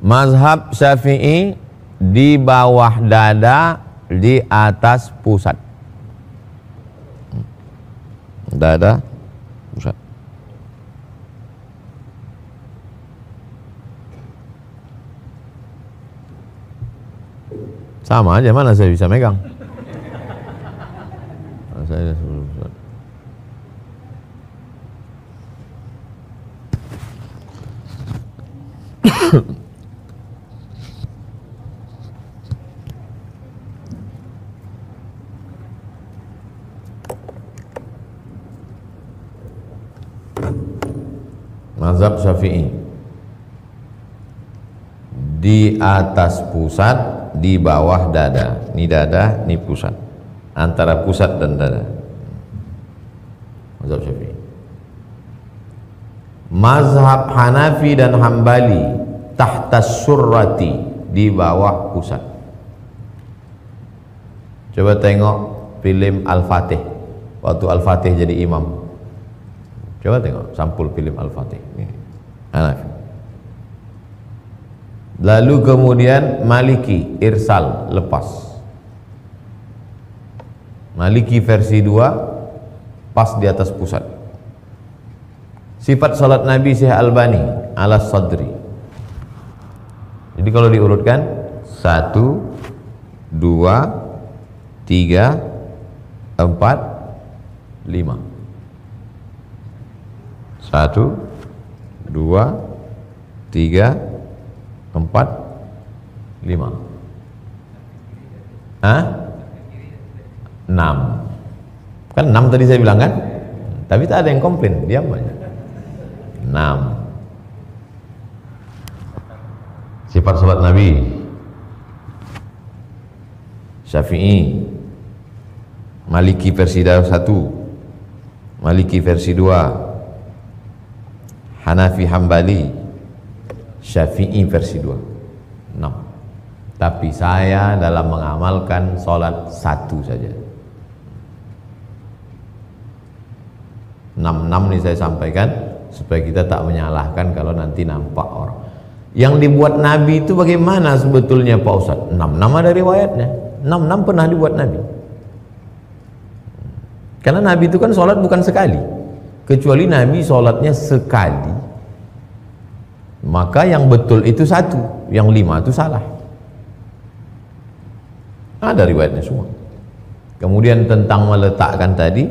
Mazhab Syafi'i di bawah dada, di atas pusat. Dada, pusat. Sama aja, mana saya bisa megang. Saya sebelum pusat. Mazhab Syafi'i di atas pusat, di bawah dada. Ini dada, ini pusat. Antara pusat dan dada. Mazhab Syafi'i. Mazhab Hanafi dan Hambali tahta surrati, di bawah pusat. Coba tengok film Al-Fatih, waktu Al-Fatih jadi imam. Coba tengok sampul film Al-Fatih. Hanafi. Lalu kemudian Maliki, irsal, lepas. Maliki versi 2, pas di atas pusat. Sifat salat Nabi Syekh Albani, ala sadri. Jadi kalau diurutkan 1, 2, 3, 4, 5. 1, 2, 3, 4, 5. 6. Kan 6 tadi saya bilang kan? Tapi tak ada yang komplain, diam aja. 6. Sifat salat Nabi Syafi'i, Maliki versi 1, Maliki versi 2, Hanafi Hambali, Syafi'i versi 2. 6. Tapi saya dalam mengamalkan sholat 1 saja. 6 ini saya sampaikan supaya kita tak menyalahkan kalau nanti nampak orang. Yang dibuat Nabi itu bagaimana sebetulnya Pak Ustaz? 6 ada riwayatnya. 6 pernah dibuat Nabi. Karena Nabi itu kan sholat bukan sekali. Kecuali Nabi sholatnya sekali, maka yang betul itu 1, yang 5 itu salah. Ada riwayatnya semua. Kemudian tentang meletakkan tadi,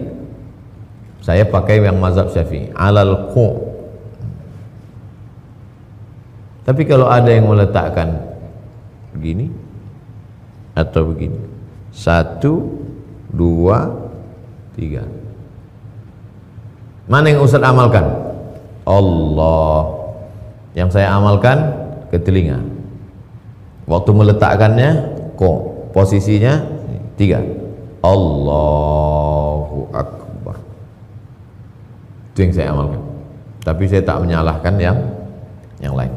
saya pakai yang mazhab Syafi'i, alal qu'. Tapi kalau ada yang meletakkan begini atau begini, 1, 2, 3. Mana yang Ustaz amalkan? Allah. Yang saya amalkan ke telinga. Waktu meletakkannya, kok posisinya 3. Allahu Akbar. Itu yang saya amalkan. Tapi saya tak menyalahkan yang lain.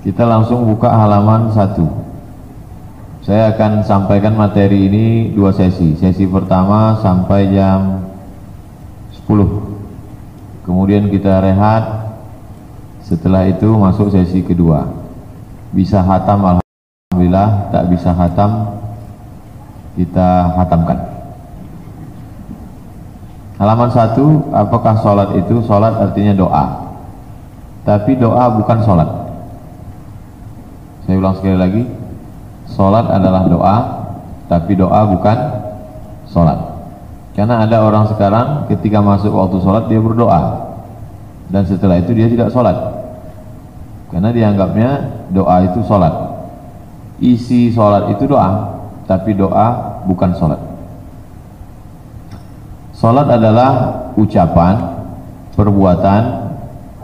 Kita langsung buka halaman 1. Saya akan sampaikan materi ini 2 sesi. Sesi pertama sampai jam 10. Kemudian kita rehat. Setelah itu masuk sesi kedua. Bisa hatam alhamdulillah, tak bisa hatam kita hatamkan. Halaman 1, apakah sholat itu? Sholat artinya doa. Tapi doa bukan sholat. Saya ulang sekali lagi, sholat adalah doa, tapi doa bukan sholat. Karena ada orang sekarang ketika masuk waktu sholat dia berdoa, dan setelah itu dia tidak sholat, karena dianggapnya doa itu sholat. Isi sholat itu doa, tapi doa bukan sholat. Sholat adalah ucapan, perbuatan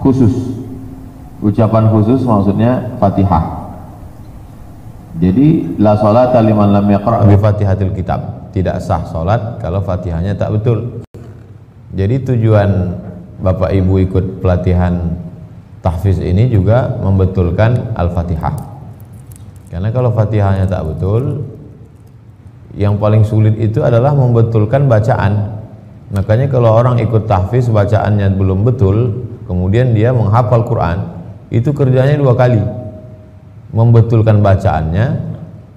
khusus. Ucapan khusus maksudnya Fatihah. Jadi la sholata liman lam yaqra' bi Fatihatil kitab. tidak sah sholat kalau Fatihahnya tak betul. Jadi tujuan Bapak Ibu ikut pelatihan tahfiz ini juga membetulkan Al-Fatihah. Karena kalau Fatihahnya tak betul, yang paling sulit itu adalah membetulkan bacaan. Makanya kalau orang ikut tahfiz bacaannya belum betul, kemudian dia menghafal Quran, itu kerjanya 2 kali. Membetulkan bacaannya,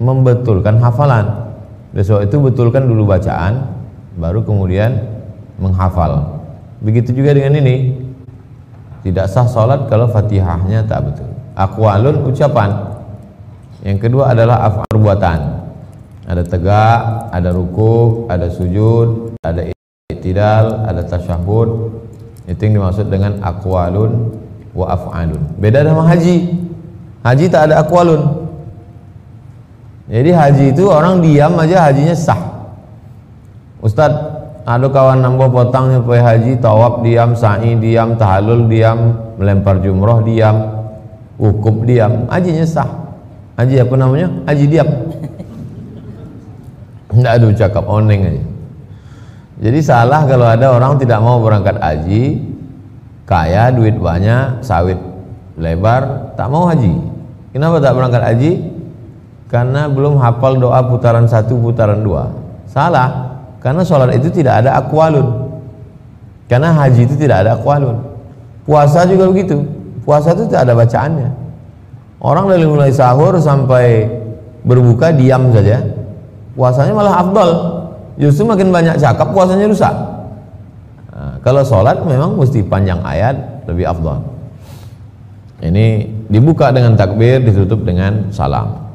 membetulkan hafalan. Besok itu betulkan dulu bacaan, baru kemudian menghafal. Begitu juga dengan ini, tidak sah sholat kalau Fatihahnya tak betul. Aqwalun, ucapan. Yang kedua adalah af'al, perbuatan. Ada tegak, ada ruku, ada sujud, ada i'tidal, ada tasyahud. Itu yang dimaksud dengan aqwalun wa af'alun. Beda sama haji. Haji tak ada aqwalun. Jadi haji itu orang diam aja hajinya sah. Ustadz, ada kawan nambah potang nyampai haji, tawaf diam, sa'i diam, tahallul diam, melempar jumroh diam, wukuf diam, hajinya sah. Haji apa namanya? Haji diam. Tidak ada cakap oneng aja. Jadi salah kalau ada orang tidak mau berangkat haji, kaya, duit banyak, sawit lebar, tak mau haji. Kenapa tak berangkat haji? Karena belum hafal doa putaran 1, putaran 2. Salah. Karena sholat itu tidak ada aqwalun. Karena haji itu tidak ada aqwalun. Puasa juga begitu. Puasa itu tidak ada bacaannya. Orang dari mulai sahur sampai berbuka diam saja, puasanya malah afdal. Justru makin banyak cakap, puasanya rusak. Nah, kalau sholat memang mesti panjang ayat, lebih afdal. Ini dibuka dengan takbir, ditutup dengan salam.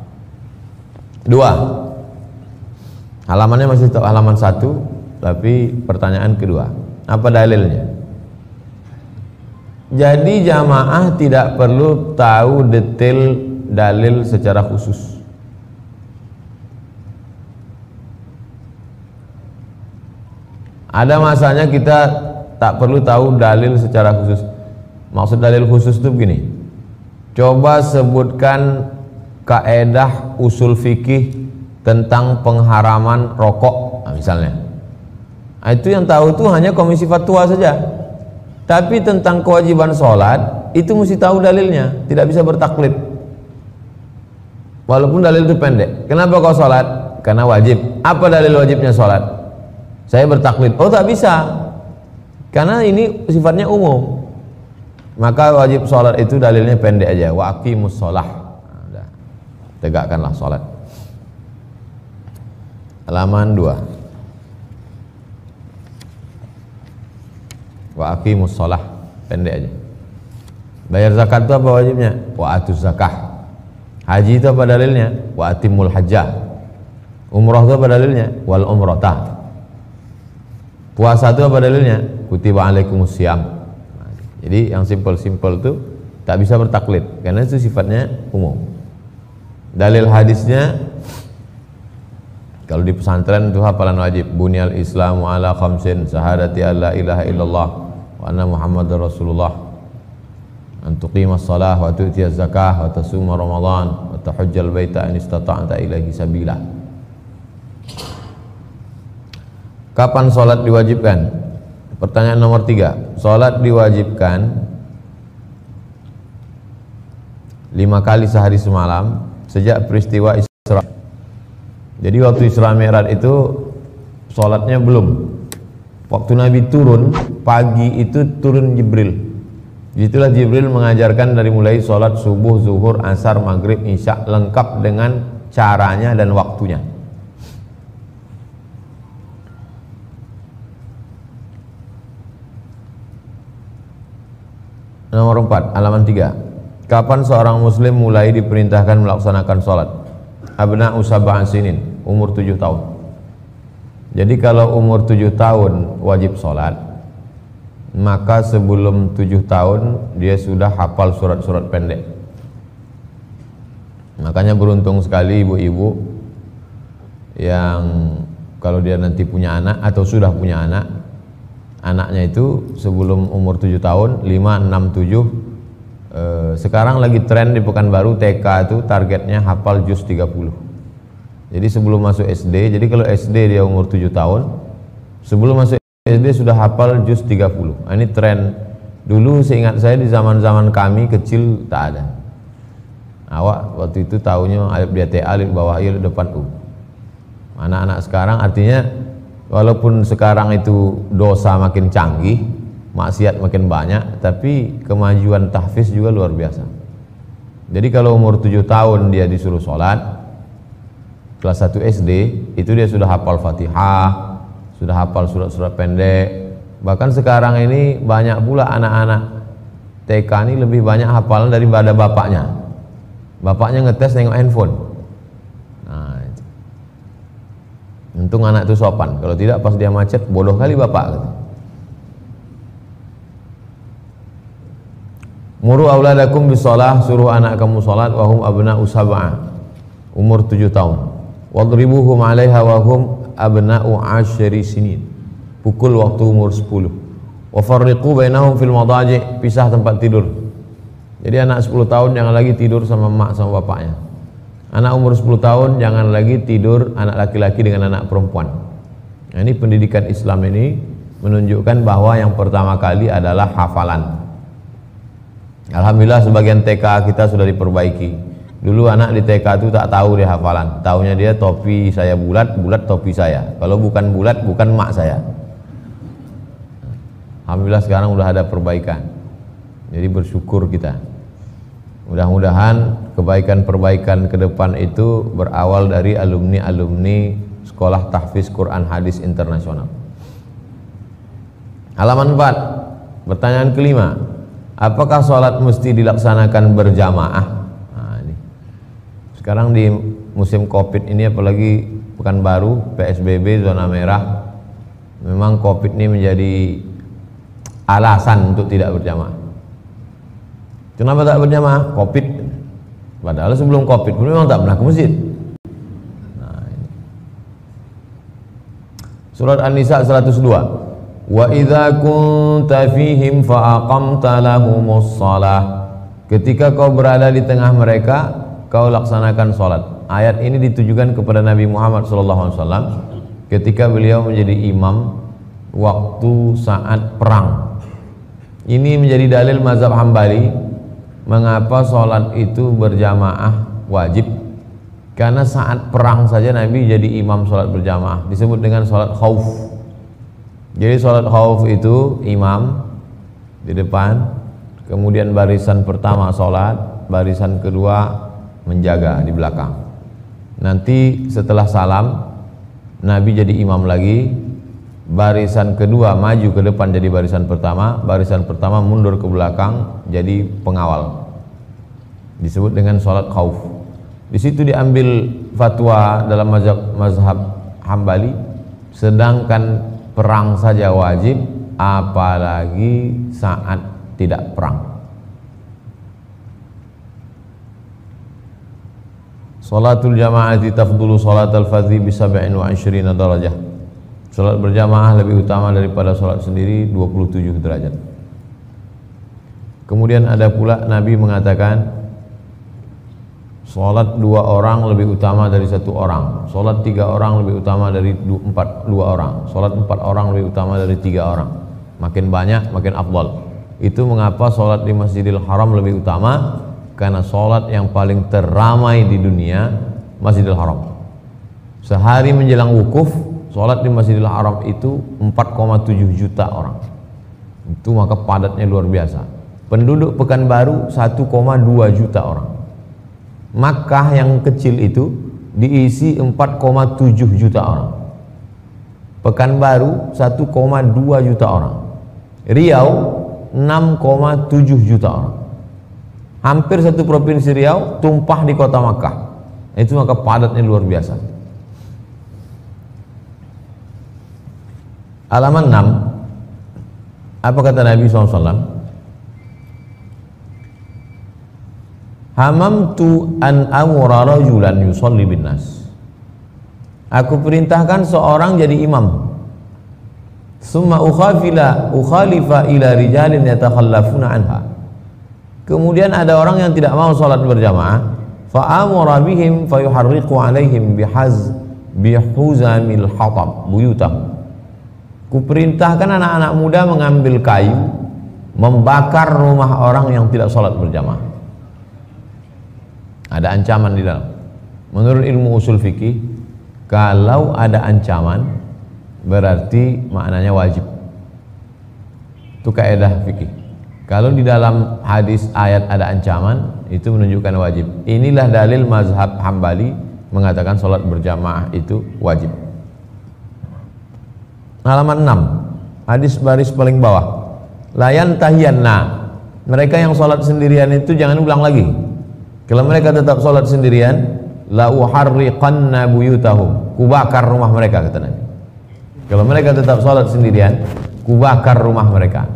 2. Halamannya masih halaman 1, tapi pertanyaan kedua, apa dalilnya? Jadi jamaah tidak perlu tahu detail dalil secara khusus. Ada masanya kita tak perlu tahu dalil secara khusus. Maksud dalil khusus itu begini. Coba sebutkan kaedah usul fikih tentang pengharaman rokok, nah, misalnya. Nah, itu yang tahu itu hanya komisi fatwa saja. Tapi tentang kewajiban sholat itu mesti tahu dalilnya, tidak bisa bertaklid. Walaupun dalil itu pendek. Kenapa kau sholat? Karena wajib. Apa dalil wajibnya sholat? Saya bertaklid. Oh, tak bisa. Karena ini sifatnya umum. Maka wajib sholat itu dalilnya pendek aja. Wa aqimus sholah. Nah, tegakkanlah sholat. Halaman 2. Wa aqimus sholah, pendek aja. Bayar zakat itu apa wajibnya? Wa atuz zakah. Haji itu apa dalilnya? Wa atimul hajjah. Umrah itu apa dalilnya? Wal umrata. Puasa itu apa dalilnya? Kutiba alaikumus syiyam. Jadi yang simpel-simpel itu tak bisa bertaklid karena itu sifatnya umum. Dalil hadisnya kalau di pesantren itu hafalan wajib. Bunyal Islamu ala khamsin, syahadati alla ilaha illallah wa anna Muhammadar Rasulullah, an tuqimas shalah wa tu'tiyaz zakah wa tasuma Ramadan wa tahujjal baita in istata'ta ilaihi sabila. Kapan sholat diwajibkan? Pertanyaan nomor 3. Sholat diwajibkan 5 kali sehari semalam sejak peristiwa Isra. Jadi waktu Isra Mi'raj itu sholatnya belum. Waktu Nabi turun pagi itu turun Jibril. Itulah Jibril mengajarkan dari mulai sholat subuh, zuhur, asar, maghrib, isya, lengkap dengan caranya dan waktunya. Nomor 4, halaman 3. Kapan seorang muslim mulai diperintahkan melaksanakan sholat? Abna'u sab'an sinin, umur 7 tahun. Jadi kalau umur 7 tahun wajib sholat, maka sebelum 7 tahun dia sudah hafal surat-surat pendek. Makanya beruntung sekali ibu-ibu yang kalau dia nanti punya anak atau sudah punya anak, anaknya itu sebelum umur 7 tahun, 5, 6, 7, sekarang lagi tren di Pekanbaru TK itu targetnya hafal juz 30. Jadi sebelum masuk SD, jadi kalau SD dia umur 7 tahun, sebelum masuk SD sudah hafal juz 30. Nah, ini tren. Dulu seingat saya di zaman-zaman kami kecil tak ada. Awak waktu itu tahunya alif di atas alif, bawah alif, depan u. Anak-anak sekarang artinya walaupun sekarang itu dosa makin canggih, maksiat makin banyak, tapi kemajuan tahfiz juga luar biasa. Jadi kalau umur 7 tahun dia disuruh sholat, kelas 1 SD itu dia sudah hafal Fatihah, sudah hafal surat-surat pendek. Bahkan sekarang ini banyak pula anak-anak TK ini lebih banyak hafalan daripada bapaknya. Bapaknya ngetes nengok handphone. Nah, itu. Untung anak itu sopan. Kalau tidak pas dia macet, bodoh kali bapak. Gitu. Muru auladakum bisolah, suruh anak kamu salat wahum abna'u sab'ah, umur 7 tahun. Wadribuhum 'alaiha wahum abna'u 10 sinin. Pukul waktu umur 10. Wa farriqu bainahum fil madaji', pisah tempat tidur. Jadi anak 10 tahun jangan lagi tidur sama emak sama bapaknya. Anak umur 10 tahun jangan lagi tidur anak laki-laki dengan anak perempuan. Nah, ini pendidikan Islam ini menunjukkan bahwa yang pertama kali adalah hafalan. Alhamdulillah sebagian TK kita sudah diperbaiki. Dulu anak di TK itu tak tahu dia hafalan. Taunya dia topi saya bulat, bulat topi saya. Kalau bukan bulat, bukan mak saya. Alhamdulillah sekarang sudah ada perbaikan. Jadi bersyukur kita. Mudah-mudahan kebaikan-perbaikan ke depan itu berawal dari alumni-alumni Sekolah Tahfiz Quran Hadis Internasional. Halaman 4. Pertanyaan kelima. Apakah sholat mesti dilaksanakan berjamaah? Nah, ini. Sekarang di musim Covid ini, apalagi Pekanbaru, PSBB, zona merah, memang Covid ini menjadi alasan untuk tidak berjamaah. Kenapa tak berjamaah? Covid. Padahal sebelum Covid pun memang tak pernah ke masjid. Nah, ini. Surat An-Nisa 102. Wa idza kunta fihim fa aqamta lahumus shalah. Ketika kau berada di tengah mereka, kau laksanakan salat. Ayat ini ditujukan kepada Nabi Muhammad SAW ketika beliau menjadi imam waktu saat perang. Ini menjadi dalil mazhab Hambali mengapa salat itu berjamaah wajib. Karena saat perang saja Nabi jadi imam salat berjamaah, disebut dengan salat khauf. Jadi sholat khauf itu imam di depan, kemudian barisan pertama sholat, barisan kedua menjaga di belakang. Nanti setelah salam Nabi jadi imam lagi, barisan kedua maju ke depan jadi barisan pertama mundur ke belakang jadi pengawal. Disebut dengan sholat khauf. Di situ diambil fatwa dalam mazhab Hambali, sedangkan perang saja wajib, apalagi saat tidak perang. Salatul jamaati tafdulu salatul fardhi bi 27 darajah. Salat berjamaah lebih utama daripada salat sendiri 27 derajat. Kemudian ada pula Nabi mengatakan salat 2 orang lebih utama dari 1 orang, salat 3 orang lebih utama dari 2 orang, salat 4 orang lebih utama dari 3 orang. Makin banyak makin afdal. Itu mengapa salat di Masjidil Haram lebih utama, karena salat yang paling teramai di dunia Masjidil Haram. Sehari menjelang wukuf, salat di Masjidil Haram itu 4,7 juta orang. Itu maka padatnya luar biasa. Penduduk Pekanbaru 1,2 juta orang. Makkah yang kecil itu diisi 4,7 juta orang. Pekanbaru 1,2 juta orang. Riau 6,7 juta orang. Hampir satu provinsi Riau tumpah di kota Makkah. Itu maka padatnya luar biasa. Halaman 6. Apa kata Nabi SAW? Hamamtu an amura rajulan yusalli bin nas. Aku perintahkan seorang jadi imam. Summa ukhalifa ila rijalin yatakhallafuna anha. Kemudian ada orang yang tidak mau salat berjamaah. fa'amara bihim fayuharriqu alaihim bihuzamil hatab buyutahum. Kuperintahkan anak-anak muda mengambil kayu, membakar rumah orang yang tidak sholat berjamaah. Ada ancaman di dalam. Menurut ilmu usul fikih, kalau ada ancaman berarti maknanya wajib. Itu kaidah fikih. Kalau di dalam hadis ayat ada ancaman, itu menunjukkan wajib. Inilah dalil mazhab Hambali mengatakan sholat berjamaah itu wajib. Halaman 6, hadis baris paling bawah. Layan tahiyanna, mereka yang sholat sendirian itu jangan ulang lagi. Kalau mereka tetap sholat sendirian, la uharriqanna buyutahum, kubakar rumah mereka, kata Nabi. Kalau mereka tetap sholat sendirian, kubakar rumah mereka.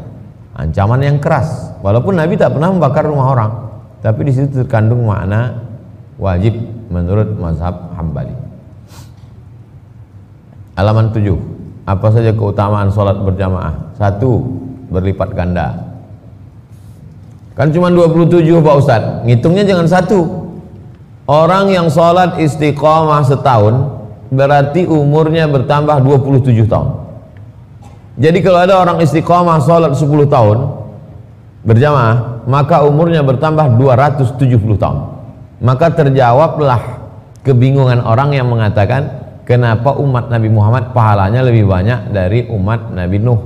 Ancaman yang keras. Walaupun Nabi tak pernah membakar rumah orang, tapi di situ terkandung makna wajib menurut mazhab Hambali. Halaman 7. Apa saja keutamaan sholat berjamaah? 1. Berlipat ganda. Kan cuma 27 Pak Ustadz, ngitungnya jangan 1. Orang yang sholat istiqomah setahun berarti umurnya bertambah 27 tahun. Jadi kalau ada orang istiqomah sholat 10 tahun berjamaah, maka umurnya bertambah 270 tahun. Maka terjawablah kebingungan orang yang mengatakan, kenapa umat Nabi Muhammad pahalanya lebih banyak dari umat Nabi Nuh?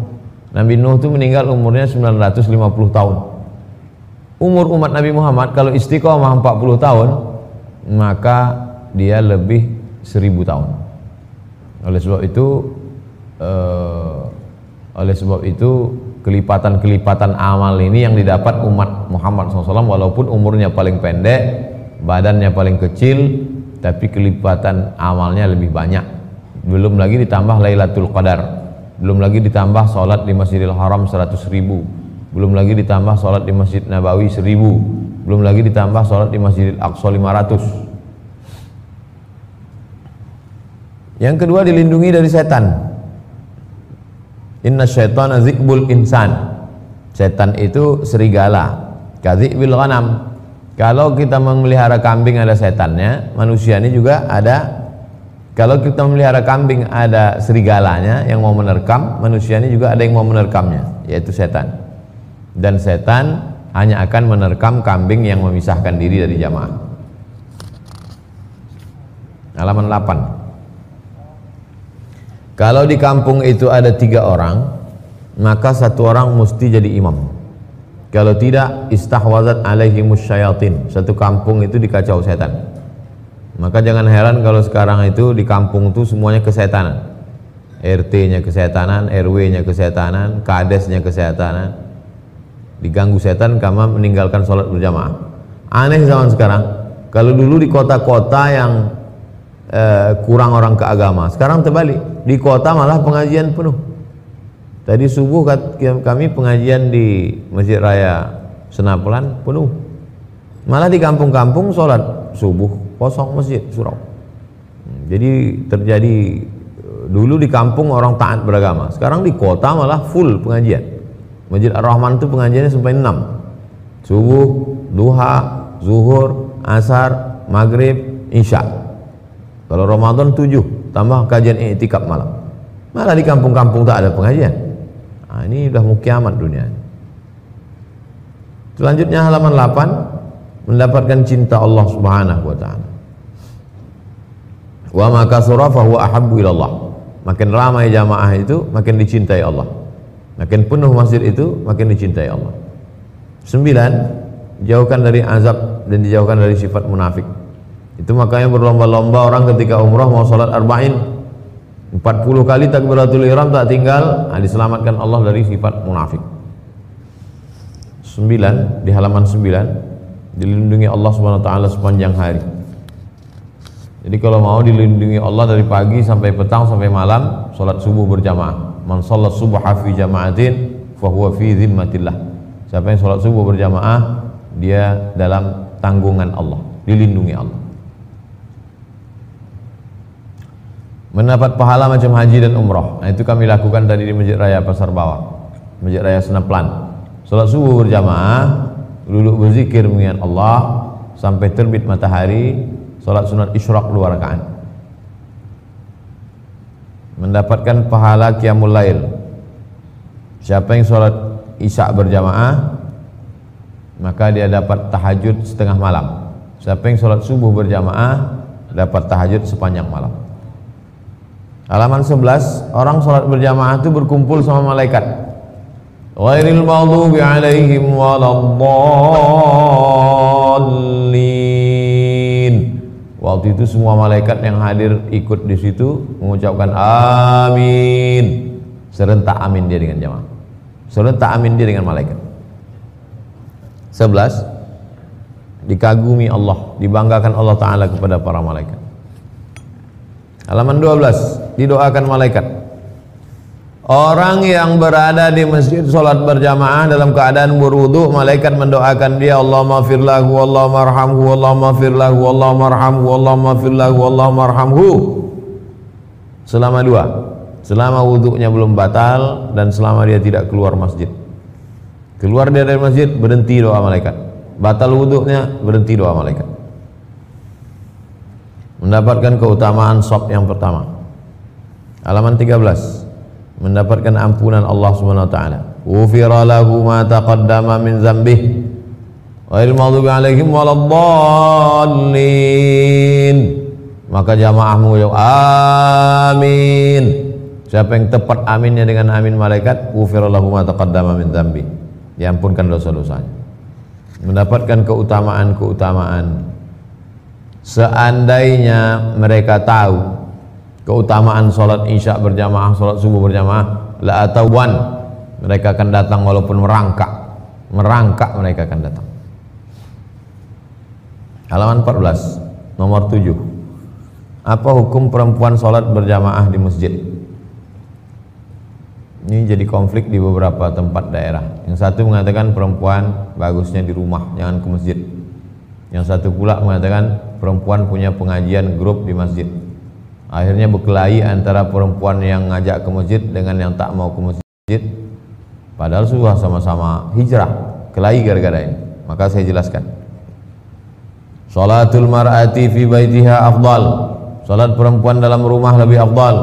Nabi Nuh itu meninggal umurnya 950 tahun. Umur umat Nabi Muhammad kalau istiqomah 40 tahun, maka dia lebih 1000 tahun. Oleh sebab itu kelipatan-kelipatan amal ini yang didapat umat Muhammad SAW, walaupun umurnya paling pendek, badannya paling kecil, tapi kelipatan amalnya lebih banyak. Belum lagi ditambah Lailatul Qadar, belum lagi ditambah sholat di Masjidil Haram 100.000, belum lagi ditambah sholat di Masjid Nabawi 1000, belum lagi ditambah sholat di Masjidil Aqsa 500. Yang kedua, dilindungi dari setan. Inna syaitana zikbul insan, setan itu serigala, kadhibil ghanam. Kalau kita memelihara kambing ada setannya, manusia ini juga ada. Kalau kita memelihara kambing ada serigalanya yang mau menerkam, manusia ini juga ada yang mau menerkamnya, yaitu setan. Dan setan hanya akan menerkam kambing yang memisahkan diri dari jamaah. Halaman 8. Kalau di kampung itu ada 3 orang, maka 1 orang mesti jadi imam. Kalau tidak, istahwazat alaihimus syayatin, satu kampung itu dikacau setan. Maka jangan heran kalau sekarang itu di kampung itu semuanya kesetanan. RT-nya kesetanan, RW-nya kesetanan, kadesnya kesetanan. Diganggu setan karena meninggalkan sholat berjamaah. Aneh zaman sekarang. Kalau dulu di kota-kota yang kurang orang ke agama, sekarang terbalik. Di kota malah pengajian penuh. Tadi subuh kami pengajian di Masjid Raya Senapelan penuh. Malah di kampung-kampung sholat subuh kosong masjid surau. Jadi terjadi, dulu di kampung orang taat beragama, sekarang di kota malah full pengajian. Masjid Ar-Rahman itu pengajiannya sampai 6. Subuh, duha, zuhur, asar, maghrib, isya. Kalau Ramadan 7, tambah kajian i'tikaf malam. Malah di kampung-kampung tak ada pengajian. Nah, ini udah mau kiamat dunia. Selanjutnya halaman 8, mendapatkan cinta Allah Subhanahu wa taala. Wa ma kasura fa huwa ahabbu ila Allah. Makin ramai jamaah itu makin dicintai Allah. Makin penuh masjid itu makin dicintai Allah. 9, jauhkan dari azab dan dijauhkan dari sifat munafik. Itu makanya berlomba-lomba orang ketika umrah mau salat arba'in 40 kali takbiratul ihram tak tinggal, diselamatkan Allah dari sifat munafik. 9, di halaman 9, dilindungi Allah Subhanahu wa taala sepanjang hari. Jadi kalau mau dilindungi Allah dari pagi sampai petang sampai malam, salat subuh berjamaah. Man shalat subha fi jama'atin fa huwa fi dhimmatillah. Siapa yang salat subuh berjamaah, dia dalam tanggungan Allah, dilindungi Allah. Mendapat pahala macam haji dan umrah. Nah, itu kami lakukan tadi di Masjid Raya Pasar Bawah, Masjid Raya Senaplan. Salat subuh berjamaah, duduk berzikir mengingat Allah, sampai terbit matahari, salat sunat isyraq 2 rakaat. Mendapatkan pahala qiyamul lail. Siapa yang salat isya berjamaah, maka dia dapat tahajud setengah malam. Siapa yang salat subuh berjamaah, dapat tahajud sepanjang malam. Halaman 11, orang salat berjamaah itu berkumpul sama malaikat. Ghairil maghdubi alaihim waladdallin. Waktu itu semua malaikat yang hadir ikut di situ mengucapkan amin. Serentak amin dia dengan jamaah. Serentak amin dia dengan malaikat. 11, dikagumi Allah, dibanggakan Allah Ta'ala kepada para malaikat. Halaman 12, didoakan malaikat. Orang yang berada di masjid sholat berjamaah dalam keadaan berwudu, malaikat mendoakan dia, Allahumma fir lahu, Allahumma arhamhu, Allahumma fir lahu, Allahumma arhamhu, Allahumma fir lahu, Allahumma arhamhu. Selama 2, selama wudunya belum batal dan selama dia tidak keluar masjid. Keluar dia dari masjid, berhenti doa malaikat. Batal wudunya, berhenti doa malaikat. Mendapatkan keutamaan shaf yang pertama. Halaman 13, mendapatkan ampunan Allah Subhanahu wa taala. Ghufira lahu ma taqaddama min dzambih ghairil maghdubi alaihim waladdallin. Maka jamaah mengucap amin. Siapa yang tepat aminnya dengan amin malaikat, ghufira lahu ma taqaddama min dzambih, diampunkan dosa-dosanya. Mendapatkan keutamaan-keutamaan. Seandainya mereka tahu keutamaan sholat isya berjamaah, sholat subuh berjamaah, la atawan, mereka akan datang walaupun merangkak mereka akan datang. Halaman 14, nomor 7. Apa hukum perempuan sholat berjamaah di masjid? Ini jadi konflik di beberapa tempat daerah. Yang satu mengatakan perempuan bagusnya di rumah, jangan ke masjid. Yang satu pula mengatakan perempuan punya pengajian grup di masjid. Akhirnya berkelahi antara perempuan yang ngajak ke masjid dengan yang tak mau ke masjid, padahal sudah sama-sama hijrah. Kelahi gara-gara ini. Maka saya jelaskan. Sholatul mar'ati fi baitiha afdal. Salat perempuan dalam rumah lebih afdal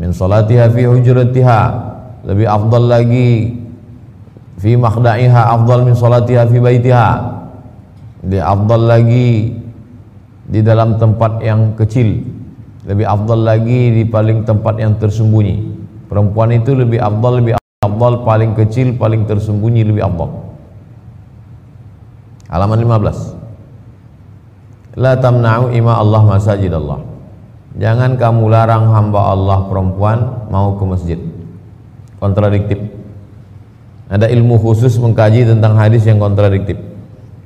min sholatiha fi hujratiha. Lebih afdal lagi fi makhda'iha, afdal min sholatiha fi baitiha. Lebih afdal lagi di dalam tempat yang kecil, lebih afdal lagi di paling tempat yang tersembunyi. Perempuan itu lebih afdal, paling kecil, paling tersembunyi, lebih afdal. Halaman 15. La tamna'u ima Allah masajid Allah. Jangan kamu larang hamba Allah perempuan mau ke masjid. Kontradiktif. Ada ilmu khusus mengkaji tentang hadis yang kontradiktif.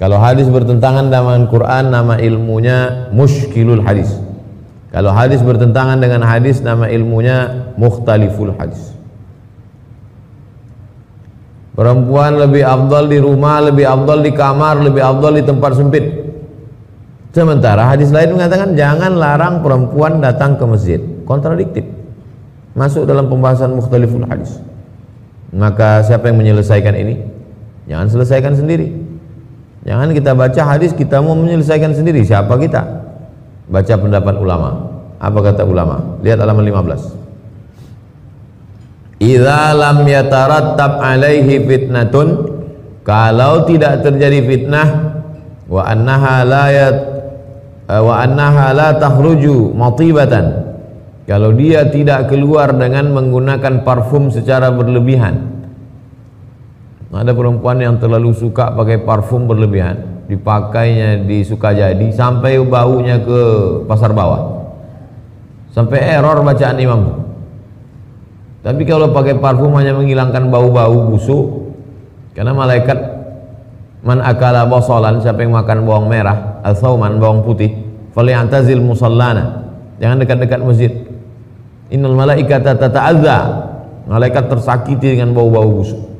Kalau hadis bertentangan dengan Quran, nama ilmunya mushkilul hadis. Kalau hadis bertentangan dengan hadis, nama ilmunya mukhtaliful hadis. Perempuan lebih afdal di rumah, lebih afdal di kamar, lebih afdal di tempat sempit. Sementara hadis lain mengatakan jangan larang perempuan datang ke masjid. Kontradiktif. Masuk dalam pembahasan mukhtaliful hadis. Maka siapa yang menyelesaikan ini? Jangan selesaikan sendiri. Jangan kita baca hadis kita mau menyelesaikan sendiri. Siapa kita? Baca pendapat ulama. Apa kata ulama? Lihat halaman 15. Idza lam yatarattab alaihi fitnatun, kalau tidak terjadi fitnah, wa annaha la takhruju matibatan, kalau dia tidak keluar dengan menggunakan parfum secara berlebihan. Ada perempuan yang terlalu suka pakai parfum berlebihan, dipakainya di Sukajadi sampai baunya ke pasar bawah, sampai error bacaan imam. Tapi kalau pakai parfum hanya menghilangkan bau-bau busuk, karena malaikat man akala basalan, siapa yang makan bawang merah, al-thawman, bawang putih, falyantazil musallana, jangan dekat-dekat masjid. Innal malaikata tata'adza, malaikat tersakiti dengan bau-bau busuk.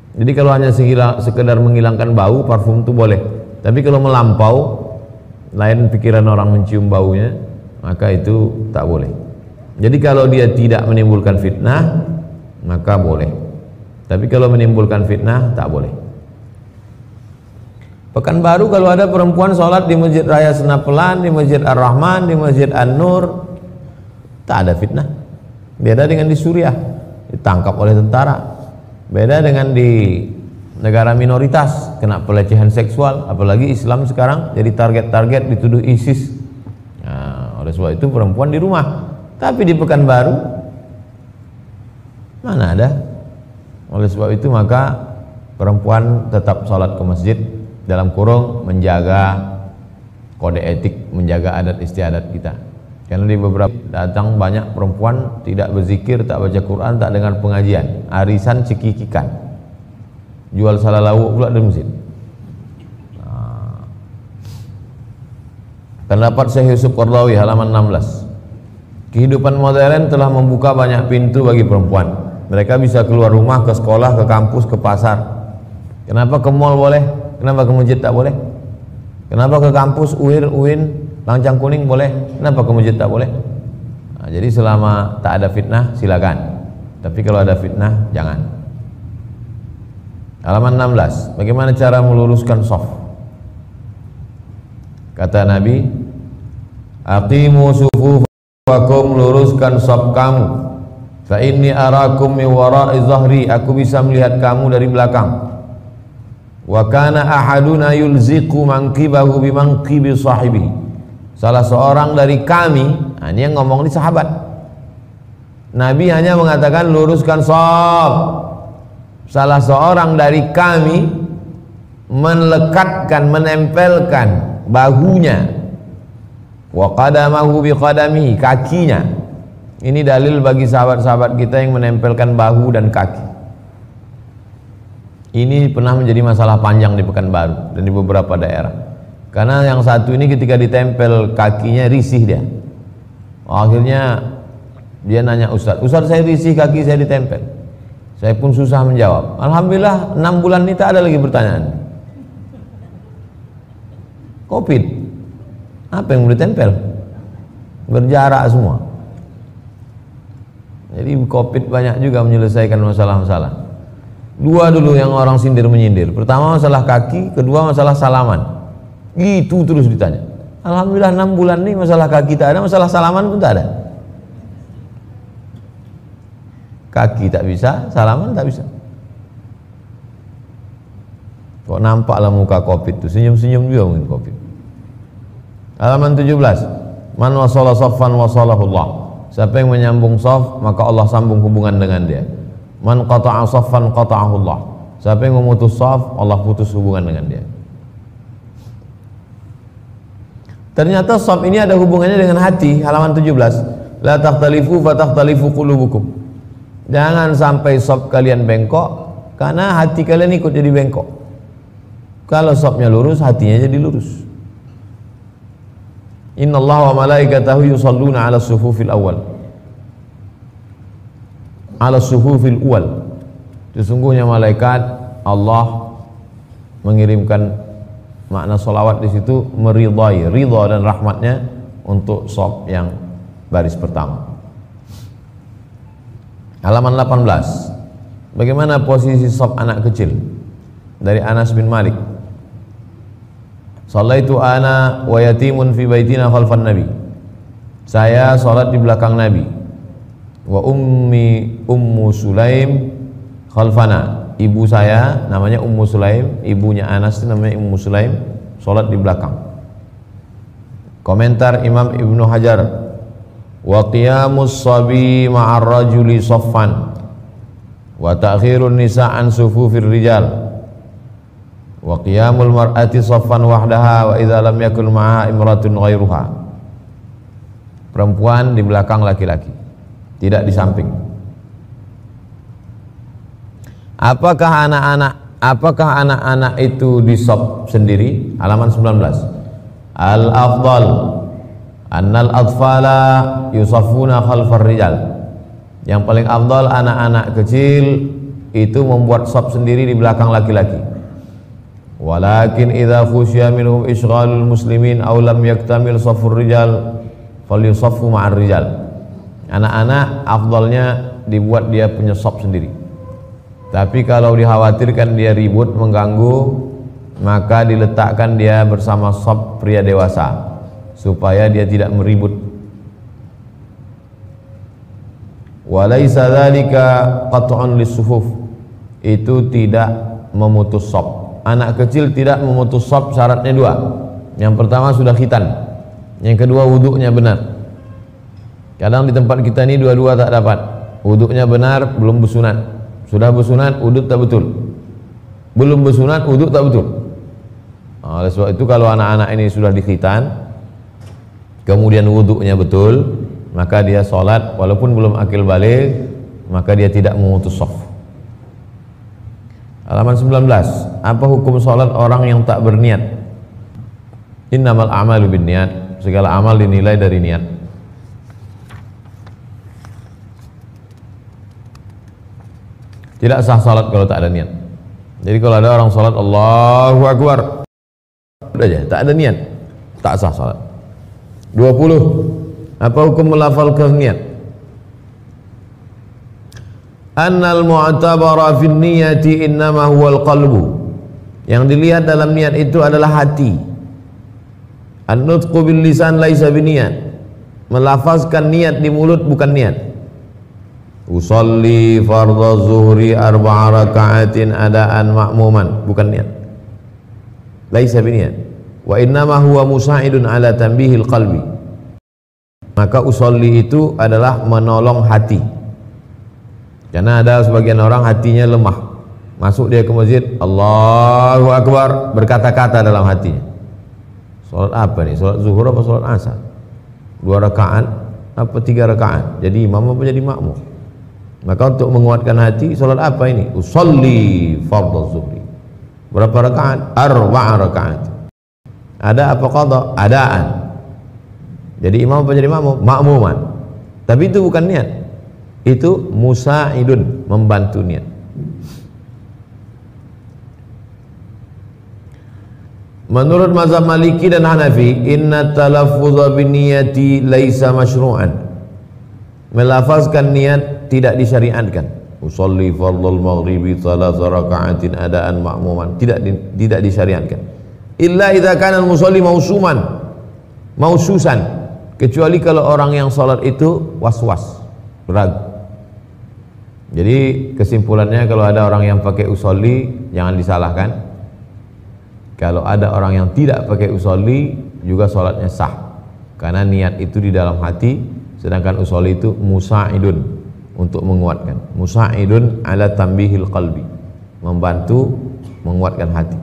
Jadi kalau hanya sekedar menghilangkan bau, parfum itu boleh. Tapi kalau melampau, lain pikiran orang mencium baunya, maka itu tak boleh. Jadi kalau dia tidak menimbulkan fitnah, maka boleh. Tapi kalau menimbulkan fitnah, tak boleh. Pekanbaru kalau ada perempuan sholat di Masjid Raya Senapelan, di Masjid Ar-Rahman, di Masjid An-Nur, tak ada fitnah. Beda dengan di Suriah, ditangkap oleh tentara. Beda dengan di negara minoritas, kena pelecehan seksual. Apalagi Islam sekarang jadi target-target, dituduh ISIS. Nah, oleh sebab itu perempuan di rumah. Tapi di Pekanbaru mana ada. Oleh sebab itu maka perempuan tetap sholat ke masjid, dalam kurung menjaga kode etik, menjaga adat istiadat kita. Karena di beberapa datang banyak perempuan tidak berzikir, tak baca Quran, tak dengar pengajian, arisan cekikikan, jual salalawuk pula di masjid. Pendapat Syekh Yusuf Qardawi halaman 16. Kehidupan modern telah membuka banyak pintu bagi perempuan. Mereka bisa keluar rumah, ke sekolah, ke kampus, ke pasar. Kenapa ke mall boleh? Kenapa ke masjid tak boleh? Kenapa ke kampus UIN, Lancang Kuning boleh? Kenapa ke masjid tak boleh? Nah, jadi selama tak ada fitnah silakan. Tapi kalau ada fitnah jangan. Halaman 16. Bagaimana cara meluruskan shaf? Kata Nabi, aqimu sufufakum, luruskan shaf kamu. Fa inni arakum min wara'i zahri, aku bisa melihat kamu dari belakang. Wa kana ahaduna yulziqu manqibahu bi manqibi sahibi. Salah seorang dari kami, nah ini yang ngomong di sahabat. Nabi hanya mengatakan luruskan shaf. Salah seorang dari kami melekatkan, menempelkan bahunya, wa qadamahu bi qadamihi, kakinya. Ini dalil bagi sahabat-sahabat kita yang menempelkan bahu dan kaki. Ini pernah menjadi masalah panjang di Pekanbaru dan di beberapa daerah. Karena yang satu ini ketika ditempel kakinya risih dia. Akhirnya dia nanya Ustaz, saya risih kaki saya ditempel. Saya pun susah menjawab. Alhamdulillah 6 bulan ini tak ada lagi pertanyaan. Covid, apa yang mau ditempel? Berjarak semua. Jadi Covid banyak juga menyelesaikan masalah-masalah. Dua dulu yang orang sindir menyindir. Pertama masalah kaki, kedua masalah salaman. Gitu terus ditanya. Alhamdulillah 6 bulan ini masalah kaki tak ada, masalah salaman pun tak ada. Kaki tak bisa, salaman tak bisa. Kok nampaklah muka Covid itu, senyum-senyum juga mungkin Covid. Halaman 17. Man wasala saffan wasalahullah. Siapa yang menyambung shaf, maka Allah sambung hubungan dengan dia. Man qata'a saffan qata'ahu Allah. Siapa yang memutus shaf, Allah putus hubungan dengan dia. Ternyata shaf ini ada hubungannya dengan hati. Halaman 17. La takhtalifu fatakhtalifu qulubukum. Jangan sampai shaf kalian bengkok, karena hati kalian ikut jadi bengkok. Kalau shafnya lurus, hatinya jadi lurus. Innallaha wa malaikatahu yusalluna 'alas sufufil awwal. Ala suhufil uwal. Sesungguhnya malaikat Allah mengirimkan makna solawat di situ, meridai, ridha dan rahmatnya untuk shaf yang baris pertama. Halaman 18. Bagaimana posisi shaf anak kecil? Dari Anas bin Malik. Shallaitu ana wa yatimun fi baitina khalfan nabi. Saya salat di belakang Nabi. Wa ummu Sulaim khalfana. Ibu saya namanya Ummu Sulaim, ibunya Anas namanya Ummu Sulaim, salat di belakang. Komentar Imam Ibnu Hajar, wa qiyamus sabi ma'ar rajuli saffan wa ta'khirun nisa' an sufufir rijal wa qiyamul mar'ati saffan wahdaha wa idza lam yakun ma'aha imratun ghairuha. Perempuan di belakang laki-laki, tidak di samping. Apakah anak-anak itu di shaf sendiri? Halaman 19. Al-afdal annal atfala yusaffuna khalfar rijal. Yang paling afdal anak-anak kecil itu membuat shaf sendiri di belakang laki-laki. Walakin idza khusya minhum isghalul muslimin aw lam yaktamil shafur rijal falyusaffu ma'ar rijal. Anak-anak afdalnya dibuat dia punya shaf sendiri. Tapi kalau dikhawatirkan dia ribut, mengganggu, maka diletakkan dia bersama saf pria dewasa supaya dia tidak meribut. Walaisa dzalika qat'un lis-sufuf, itu tidak memutus saf. Anak kecil tidak memutus saf, syaratnya dua. Yang pertama sudah khitan, yang kedua wuduknya benar. Kadang di tempat kita ini dua-dua tak dapat. Wuduknya benar, belum bersunat. Sudah bersunat, wuduk tak betul. Belum bersunat, wuduk tak betul. Oleh sebab itu kalau anak-anak ini sudah dikhitan, kemudian wuduknya betul, maka dia sholat walaupun belum akil balik, maka dia tidak memutus shaf. Halaman 19. Apa hukum sholat orang yang tak berniat? Innamal a'malu binniyat. Segala amal dinilai dari niat. Tidak sah sholat kalau tak ada niat. Jadi kalau ada orang sholat Allahu Akbar, udah aja, tak ada niat, tak sah sholat. 20. Apa hukum melafalkan niat? Annal mu'tabara fin niyati innama huwal qalbu. Yang dilihat dalam niat itu adalah hati. An-nutqu bil lisan laisa biniyat. Melafazkan niat di mulut bukan niat. Usolli fardhu zuhri 4 raka'atin adaan ma'muman, bukan niat. Laisa biniyat. Wa innama huwa musa'idun ala tanbihil qalbi. Maka usolli itu adalah menolong hati. Karena ada sebagian orang hatinya lemah. Masuk dia ke masjid, Allahu Akbar, berkata-kata dalam hatinya. Salat apa nih? Salat zuhur apa salat asar? 2 rakaat apa 3 rakaat? Jadi imam apa jadi makmum? Maka untuk menguatkan hati, salat apa ini? Usolli fardhu zuhri. Berapa rakaat? 4 rakaat. Ada apa qadha? Adaan. Jadi imam apa jadi makmum? Makmuman. Tapi itu bukan niat. Itu musa'idun, membantu niat. Menurut mazhab Maliki dan Hanafi, inna talaffuz binniyati laisa masyru'an. Melafazkan niat tidak disyariatkan. Usolli fardhul maghribi 3 raka'atin adaan ma'muman, tidak disyariatkan. Illa idza kana al-musalli maususan, kecuali kalau orang yang salat itu was-was, ragu. Jadi kesimpulannya, kalau ada orang yang pakai usolli jangan disalahkan. Kalau ada orang yang tidak pakai usolli juga salatnya sah, karena niat itu di dalam hati, sedangkan usolli itu musa'idun, untuk menguatkan. Musa'idun ala tambihil qalbi, membantu menguatkan hati.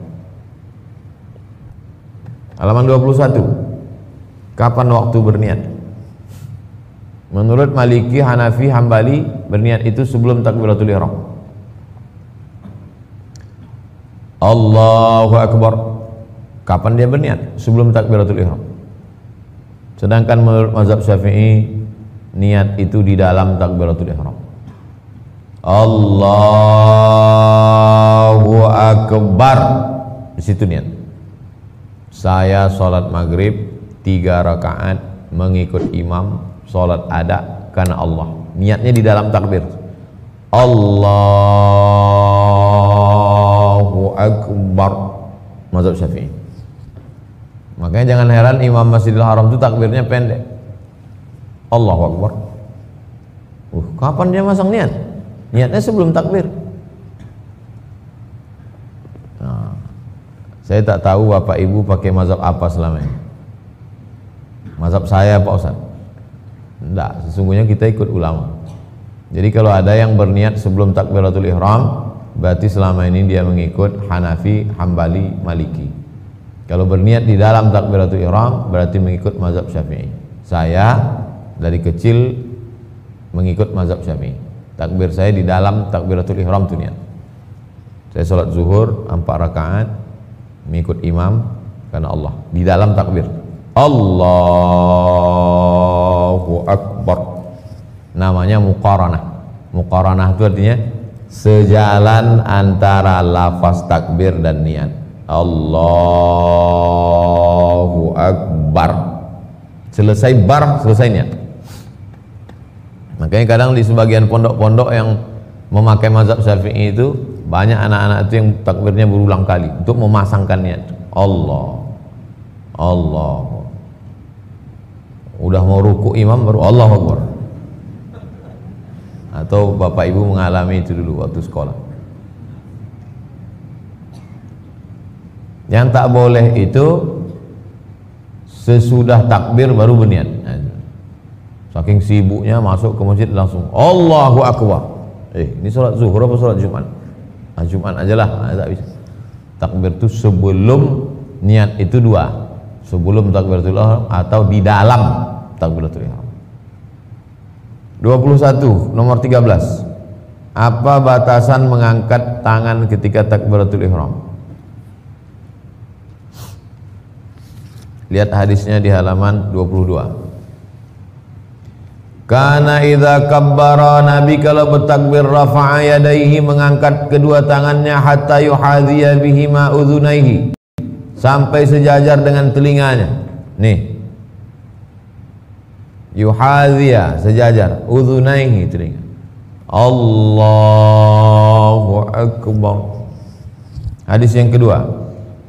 Halaman 21. Kapan waktu berniat? Menurut Maliki, Hanafi, Hambali, berniat itu sebelum takbiratul ihram. Allahu Akbar. Kapan dia berniat? Sebelum takbiratul ihram. Sedangkan menurut mazhab Syafi'i, niat itu di dalam takbiratul ihram. Allahu Akbar, di situ niat. Saya sholat maghrib 3 rakaat mengikut imam, sholat ada karena Allah. Niatnya di dalam takbir. Allahu Akbar, mazhab Syafi'i. Makanya jangan heran imam Masjidil Haram itu takbirnya pendek. Allahu Akbar. Kapan dia masang niat? Niatnya sebelum takbir. Nah, saya tak tahu Bapak Ibu pakai mazhab apa selama ini. Mazhab saya Pak Ustaz? Tidak, sesungguhnya kita ikut ulama. Jadi kalau ada yang berniat sebelum takbiratul ihram, berarti selama ini dia mengikut Hanafi, Hambali, Maliki. Kalau berniat di dalam takbiratul ihram, berarti mengikut mazhab Syafi'i. Saya dari kecil mengikut mazhab Syafi'i. Takbir saya di dalam takbiratul ihram itu niat. Saya sholat zuhur 4 rakaat mengikut imam karena Allah, di dalam takbir. Allahu Akbar, namanya muqaranah. Muqaranah itu artinya sejalan antara lafaz takbir dan niat. Allahu Akbar, selesai bar, selesai niat. Makanya kadang di sebagian pondok-pondok yang memakai mazhab Syafi'i itu banyak anak-anak itu yang takbirnya berulang kali untuk memasangkan niat. Allah, Allah. Udah mau ruku imam baru Allahu Akbar. Atau bapak ibu mengalami itu dulu waktu sekolah. Yang tak boleh itu sesudah takbir baru berniat. Saking sibuknya masuk ke masjid langsung Allahu Akbar. Ini sholat zuhur apa sholat Jumat? Jumat aja lah, tak bisa. Takbir itu sebelum niat itu dua, sebelum takbiratul ihram atau di dalam takbiratul ihram. 21, nomor 13. Apa batasan mengangkat tangan ketika takbiratul ihram? Lihat hadisnya di halaman 22. Karena idza kabbara, Nabi kalau bertakbir rafa'a yadayhi, mengangkat kedua tangannya, hatta yuhadhiya bihima udhunaihi, sampai sejajar dengan telinganya. Nih, yuhadhiya, sejajar, udhunaihi, telinga. Allahu Akbar. Hadis yang kedua,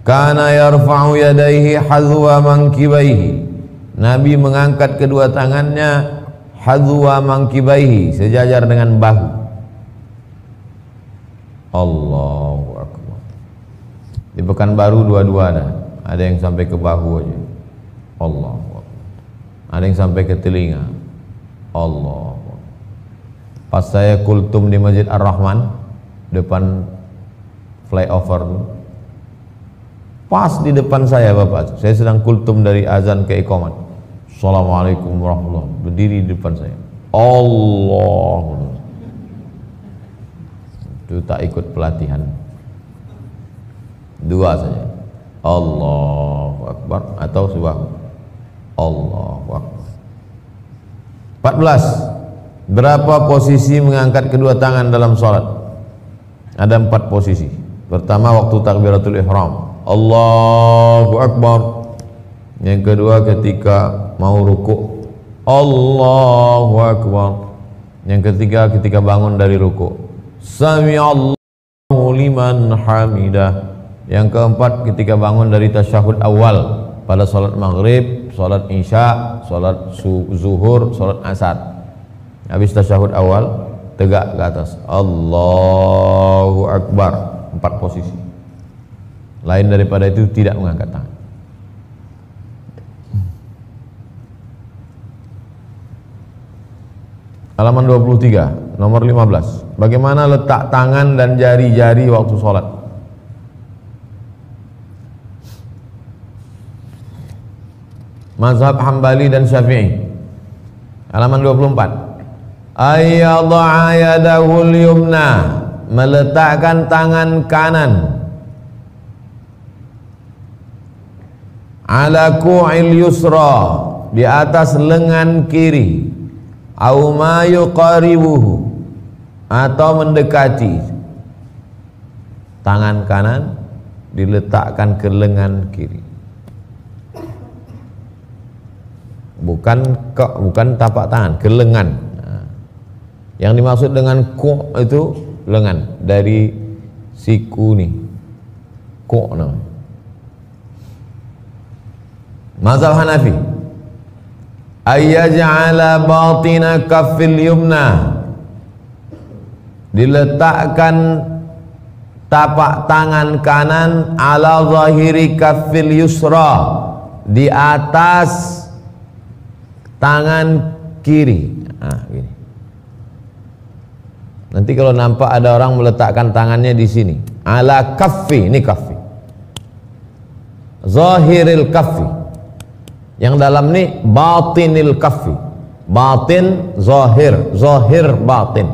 kana yarfa'u yadayhi hadwa mankibaihi, Nabi mengangkat kedua tangannya hadwa mankibaihi, sejajar dengan bahu. Allahu Akbar. Di Pekanbaru dua-dua ada yang sampai ke bahu aja. Allahu Akbar. Ada yang sampai ke telinga. Allahu Akbar. Pas saya kultum di Masjid Ar-Rahman depan flyover tuh, pas di depan saya Bapak, saya sedang kultum dari azan ke iqamat. Assalamualaikum warahmatullahi wabarakatuh. Berdiri di depan saya. Allah. Itu tak ikut pelatihan. Dua saja. Allahu Akbar atau subhan. Allahu Akbar. 14. Berapa posisi mengangkat kedua tangan dalam sholat? Ada 4 posisi. Pertama waktu takbiratul ihram, Allahu Akbar. Yang kedua ketika mau ruku, Allahu Akbar. Yang ketiga ketika bangun dari ruku, Sami'allahu liman hamidah. Yang keempat ketika bangun dari tasyahud awal pada salat maghrib, salat isya, salat zuhur, salat asar. Habis tasyahud awal tegak ke atas, Allahu Akbar. 4 posisi. Lain daripada itu tidak mengangkat tangan. Halaman 23, nomor 15. Bagaimana letak tangan dan jari-jari waktu sholat? Mazhab Hambali dan Syafi'i. Halaman 24. Ayyadha'a yadahul yumna, meletakkan tangan kanan ala ku'il yusra, di atas lengan kiri, au ma yuqaribuhu, atau mendekati. Tangan kanan diletakkan ke lengan kiri, bukan tapak tangan, ke lengan. Yang dimaksud dengan ku itu lengan, dari siku nih, ku namanya. Mazhab Hanafi, ayyaj'ala batina kaffil yumna, diletakkan tapak tangan kanan ala zahiri kaffil yusra, di atas tangan kiri. Gini. Nanti kalau nampak ada orang meletakkan tangannya di sini, ala kaffi, ini kaffi, zahiril kaffi. Yang dalam ini batinil kaffi, batin zahir, zahir batin,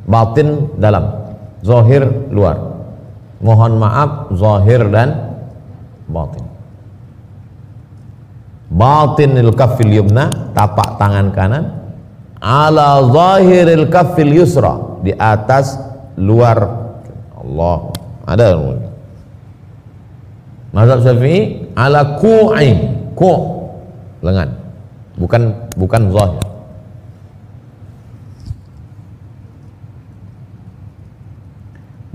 batin dalam, zahir luar. Mohon maaf, zahir dan batin. Batinil kaffil yumna, tapak tangan kanan, ala zahiril kaffil yusra, di atas luar. Allah, ada. Mazhab Syafi'i ala ku'i, ku' lengan, bukan zahir.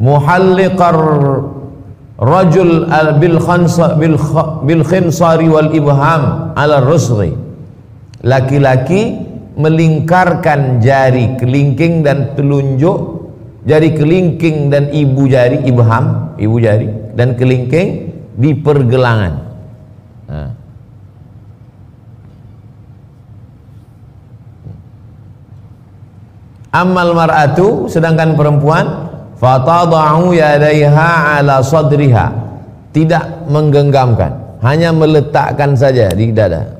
muhalliqar rajul bil khinsari wal ibham ala rusghi, laki-laki melingkarkan jari kelingking dan telunjuk, jari kelingking dan ibu jari, ibham, ibu jari dan kelingking di pergelangan. Nah. Ammal mar'atu, sedangkan perempuan, fatada'u yadaiha ala sadriha, tidak menggenggamkan, hanya meletakkan saja di dada,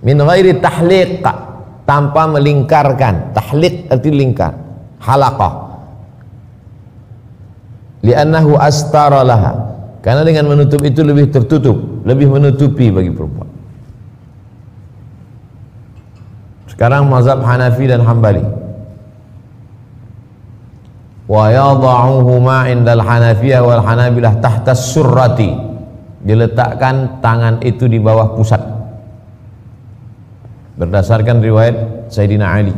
min ghairi tahliq, tanpa melingkarkan. Tahliq arti lingkar, halaqah, li'annahu astara laha, karena dengan menutup itu lebih tertutup, lebih menutupi bagi perempuan. Sekarang mazhab Hanafi dan Hambali. Wa yada'uhuma indal Hanafiyah wal Hanabilah tahta surrati, diletakkan tangan itu di bawah pusat, berdasarkan riwayat Sayyidina Ali,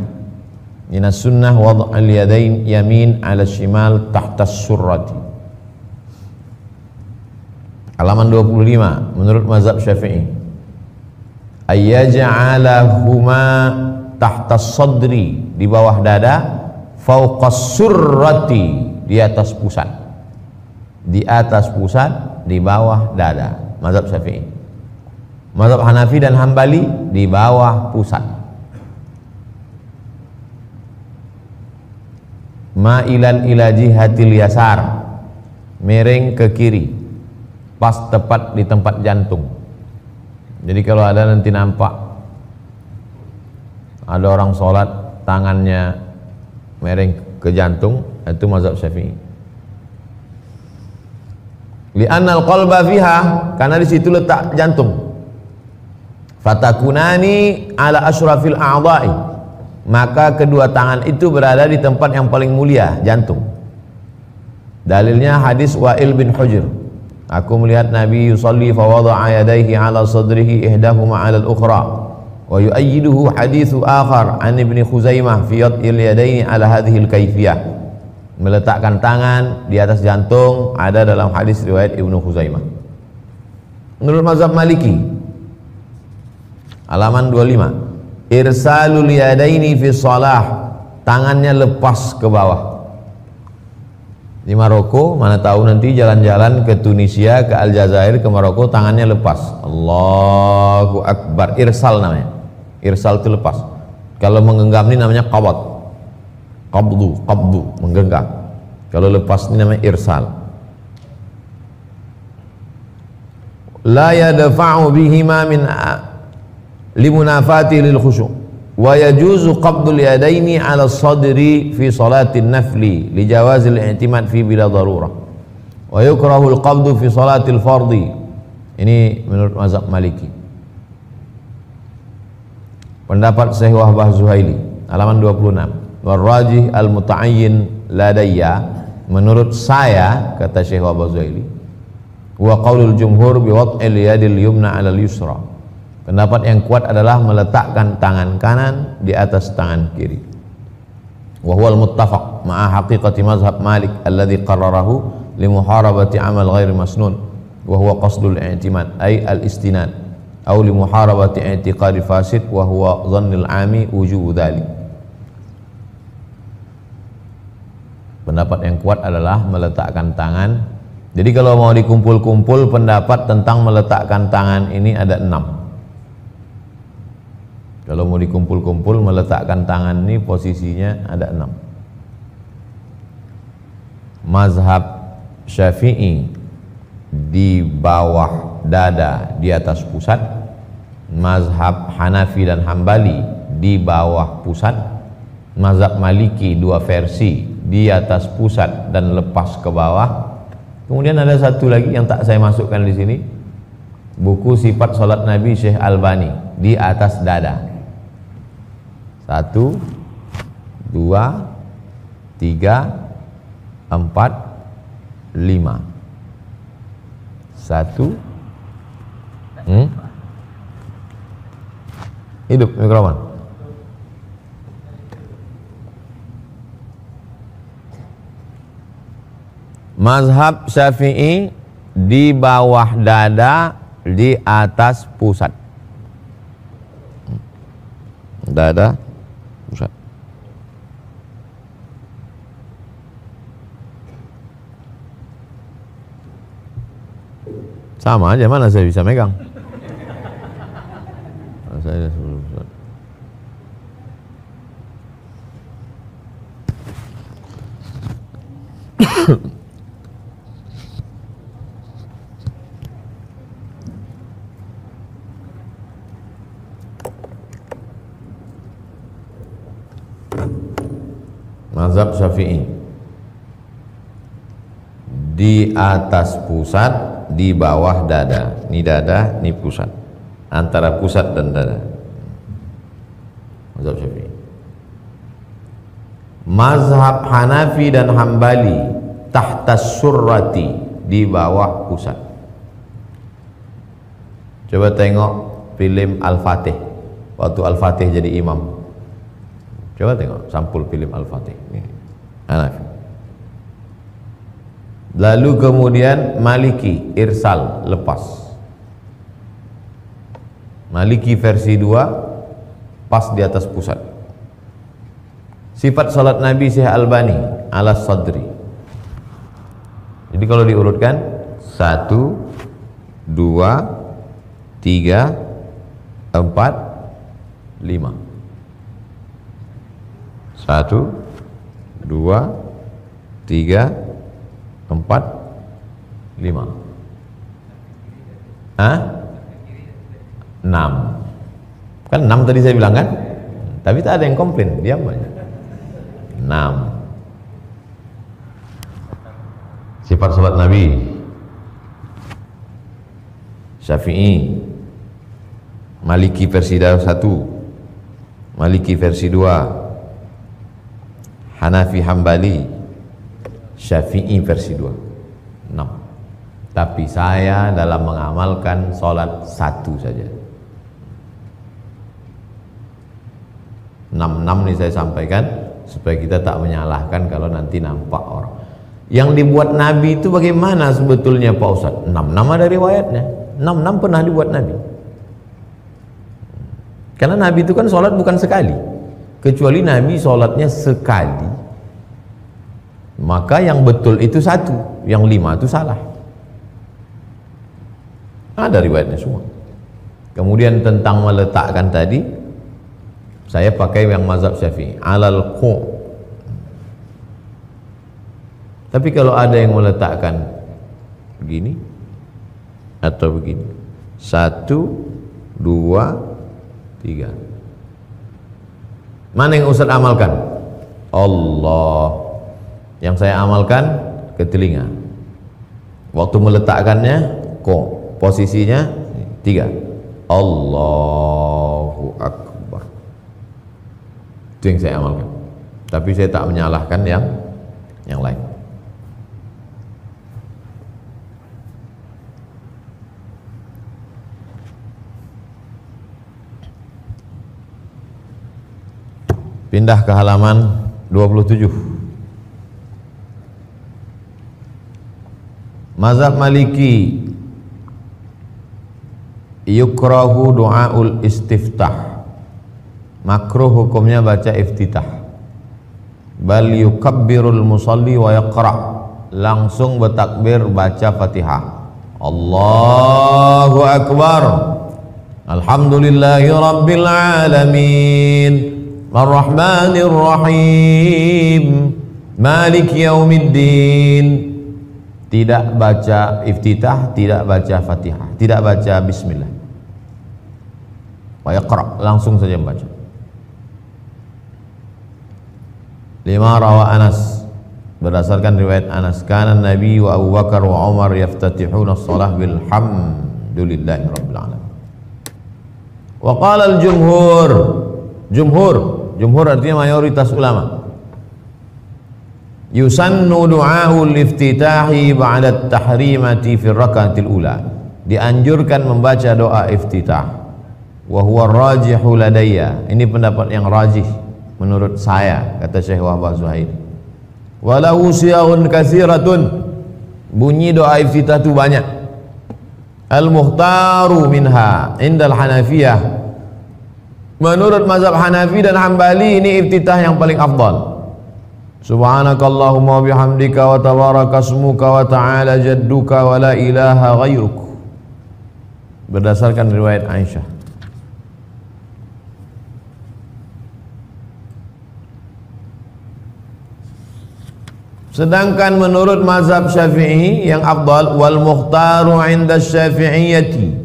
minas sunnah wad'al yadain yamin ala shimal tahta surrati. Halaman 25 menurut mazhab Syafi'i, ayyaj'alahuma tahta sadri, di bawah dada, fauqas surrati, di atas pusat, di atas pusat, di bawah dada. Mazhab Syafi'i. Mazhab Hanafi dan Hambali di bawah pusat. Ma'ilan ila jihatil yasar, miring ke kiri, pas tepat di tempat jantung. Jadi kalau ada nanti nampak ada orang sholat tangannya miring ke jantung, itu mazhab Syafi'i. Li'annal qalba fiha, karena di situ letak jantung. Fatakunani ala asyrafil a'dha'i, maka kedua tangan itu berada di tempat yang paling mulia, jantung. Dalilnya hadis Wa'il bin Hujr, aku melihat Nabi yusalli fa wada'a yadayhi ala sadrihi ihdahuma ala al-ukhra. Wa yu'ayyiduhu hadithu akhar an Ibni Khuzaimah fi yad'il yadaini ala hadhil kaifiyah, meletakkan tangan di atas jantung ada dalam hadis riwayat Ibnu Khuzaimah. Menurut mazhab Maliki, halaman 25, irsalul yadaini fi shalah, tangannya lepas ke bawah. Di Maroko, mana tahu nanti jalan-jalan ke Tunisia, ke Aljazair, ke Maroko, tangannya lepas. Allahu Akbar, irsal namanya. Irsal itu lepas. Kalau menggenggam ini namanya qabd. Qabdu, menggenggam. Kalau lepas ini namanya irsal. La yadfa'u bihima min limunafati lil khusyu' wa yajuzu qabdul yadaini 'ala sadri fi salatin nafli li jawazil i'timad fi bila darurah wa yukrahu al qabdu fi salatil fardhi. Ini menurut mazhab Maliki. Pendapat Syekh Wahbah Zuhaili, halaman 26, warrajih al-muta'ayyin ladayya, menurut saya, kata Syekh Wahbah Zuhaili, wa qaulul jumhur bi wad'il yadil yumna 'ala al-yusra, pendapat yang kuat adalah meletakkan tangan kanan di atas tangan kiri. Wa huwa al-muttafaq ma'a haqiqati mazhab Malik alladhi qarrarahu li muharabati amal ghairi masnun wa huwa qasdul i'timad ay al-istinad atau li muharabati i'tiqadi fasid wa huwa dhannil 'ami wujubu dzalik. Pendapat yang kuat adalah meletakkan tangan. Jadi kalau mau dikumpul-kumpul pendapat tentang meletakkan tangan ini ada 6. Kalau mau dikumpul-kumpul meletakkan tangan ini posisinya ada 6. Mazhab Syafi'i di bawah dada, di atas pusat. Mazhab Hanafi dan Hambali di bawah pusat. Mazhab Maliki dua versi, di atas pusat dan lepas ke bawah. Kemudian ada satu lagi yang tak saya masukkan di sini, buku Sifat Salat Nabi Syekh Albani, di atas dada. 1, 2, 3, 4, 5. 1. Hidup mikrofon. Mazhab Syafi'i di bawah dada, di atas pusat. Dada, pusat. Sama aja, mana saya bisa megang? Saya sebelum pusat. Mazhab Syafi'i di atas pusat, di bawah dada. Ini dada, ini pusat. Antara pusat dan dada. Mazhab Syafi'i. Mazhab Hanafi dan Hambali tahta surrati, di bawah pusat. Coba tengok film Al-Fatih, waktu Al-Fatih jadi imam. Coba tengok sampul film Al-Fatih ini. Hanafi. Lalu kemudian Maliki, irsal, lepas. Maliki versi 2, pas di atas pusat. Sifat salat Nabi Syekh Albani, ala sadri. Jadi kalau diurutkan 1, 2, 3, 4, 5. 1, 2, 3, 4, 5. 6. Kan 6 tadi saya bilang kan? Tapi tak ada yang komplain, diam aja. 6. Sifat salat Nabi Syafi'i, Maliki versi 1, Maliki versi 2, Hanafi Hambali, Syafi'i versi 2. 6. Tapi saya dalam mengamalkan sholat 1 saja. 6 nih saya sampaikan supaya kita tak menyalahkan kalau nanti nampak orang. Yang dibuat Nabi itu bagaimana sebetulnya Pak Ustadz? 6 nama dari riwayatnya. 6 pernah dibuat Nabi. Karena Nabi itu kan sholat bukan sekali. Kecuali Nabi sholatnya sekali, maka yang betul itu 1, yang 5 itu salah. Ada riwayatnya semua. Kemudian tentang meletakkan tadi, saya pakai yang mazhab Syafi'i, alal qu'. Tapi kalau ada yang meletakkan begini atau begini, 1, 2, 3. Mana yang Ustaz amalkan? Allah. Yang saya amalkan ke telinga. Waktu meletakkannya, kok posisinya 3. Allahu Akbar. Itu yang saya amalkan. Tapi saya tak menyalahkan yang lain. Pindah ke halaman 27. Mazhab Maliki, yukrahu du'aul istiftah. Makruh hukumnya baca iftitah. Bal yukabbirul musalli wa yaqra'. Langsung bertakbir baca Fatihah. Allahu Akbar. Alhamdulillahi Rabbil Alamin. Ar-Rahmanir Rahim, Malik Yaumiddin. Tidak baca iftitah, tidak baca Fatihah, tidak baca bismillah. Wa yaqra', langsung saja membaca. 5 rawa Anas, berdasarkan riwayat Anas, kana Nabi wa Abu Bakar wa Umar yaftatihuna as-salah bil hamdulillahi rabbil alamin. Wa qala al-jumhur, jumhur artinya mayoritas ulama, yusannu du'aul iftitahi ba'da at-tahrimati fi rak'atil ula. Dianjurkan membaca doa iftitah. Wa huwa rajihu ladayya. Ini pendapat yang rajih menurut saya, kata Syekh Wahbah Zuhair. Walahu siyaghun katsiratun. Bunyi doa iftitah itu banyak. Al-mukhtaru minha indal Hanafiyah. Menurut mazhab Hanafi dan Hambali ini iftitah yang paling afdal. Subhanakallahumma bihamdika wa tabaraka ismuka wa ta'ala jadduka wa la ilaha ghairuk. Berdasarkan riwayat Aisyah. Sedangkan menurut mazhab Syafi'i yang afdal, wal mukhtaru 'inda Syafi'iyyati.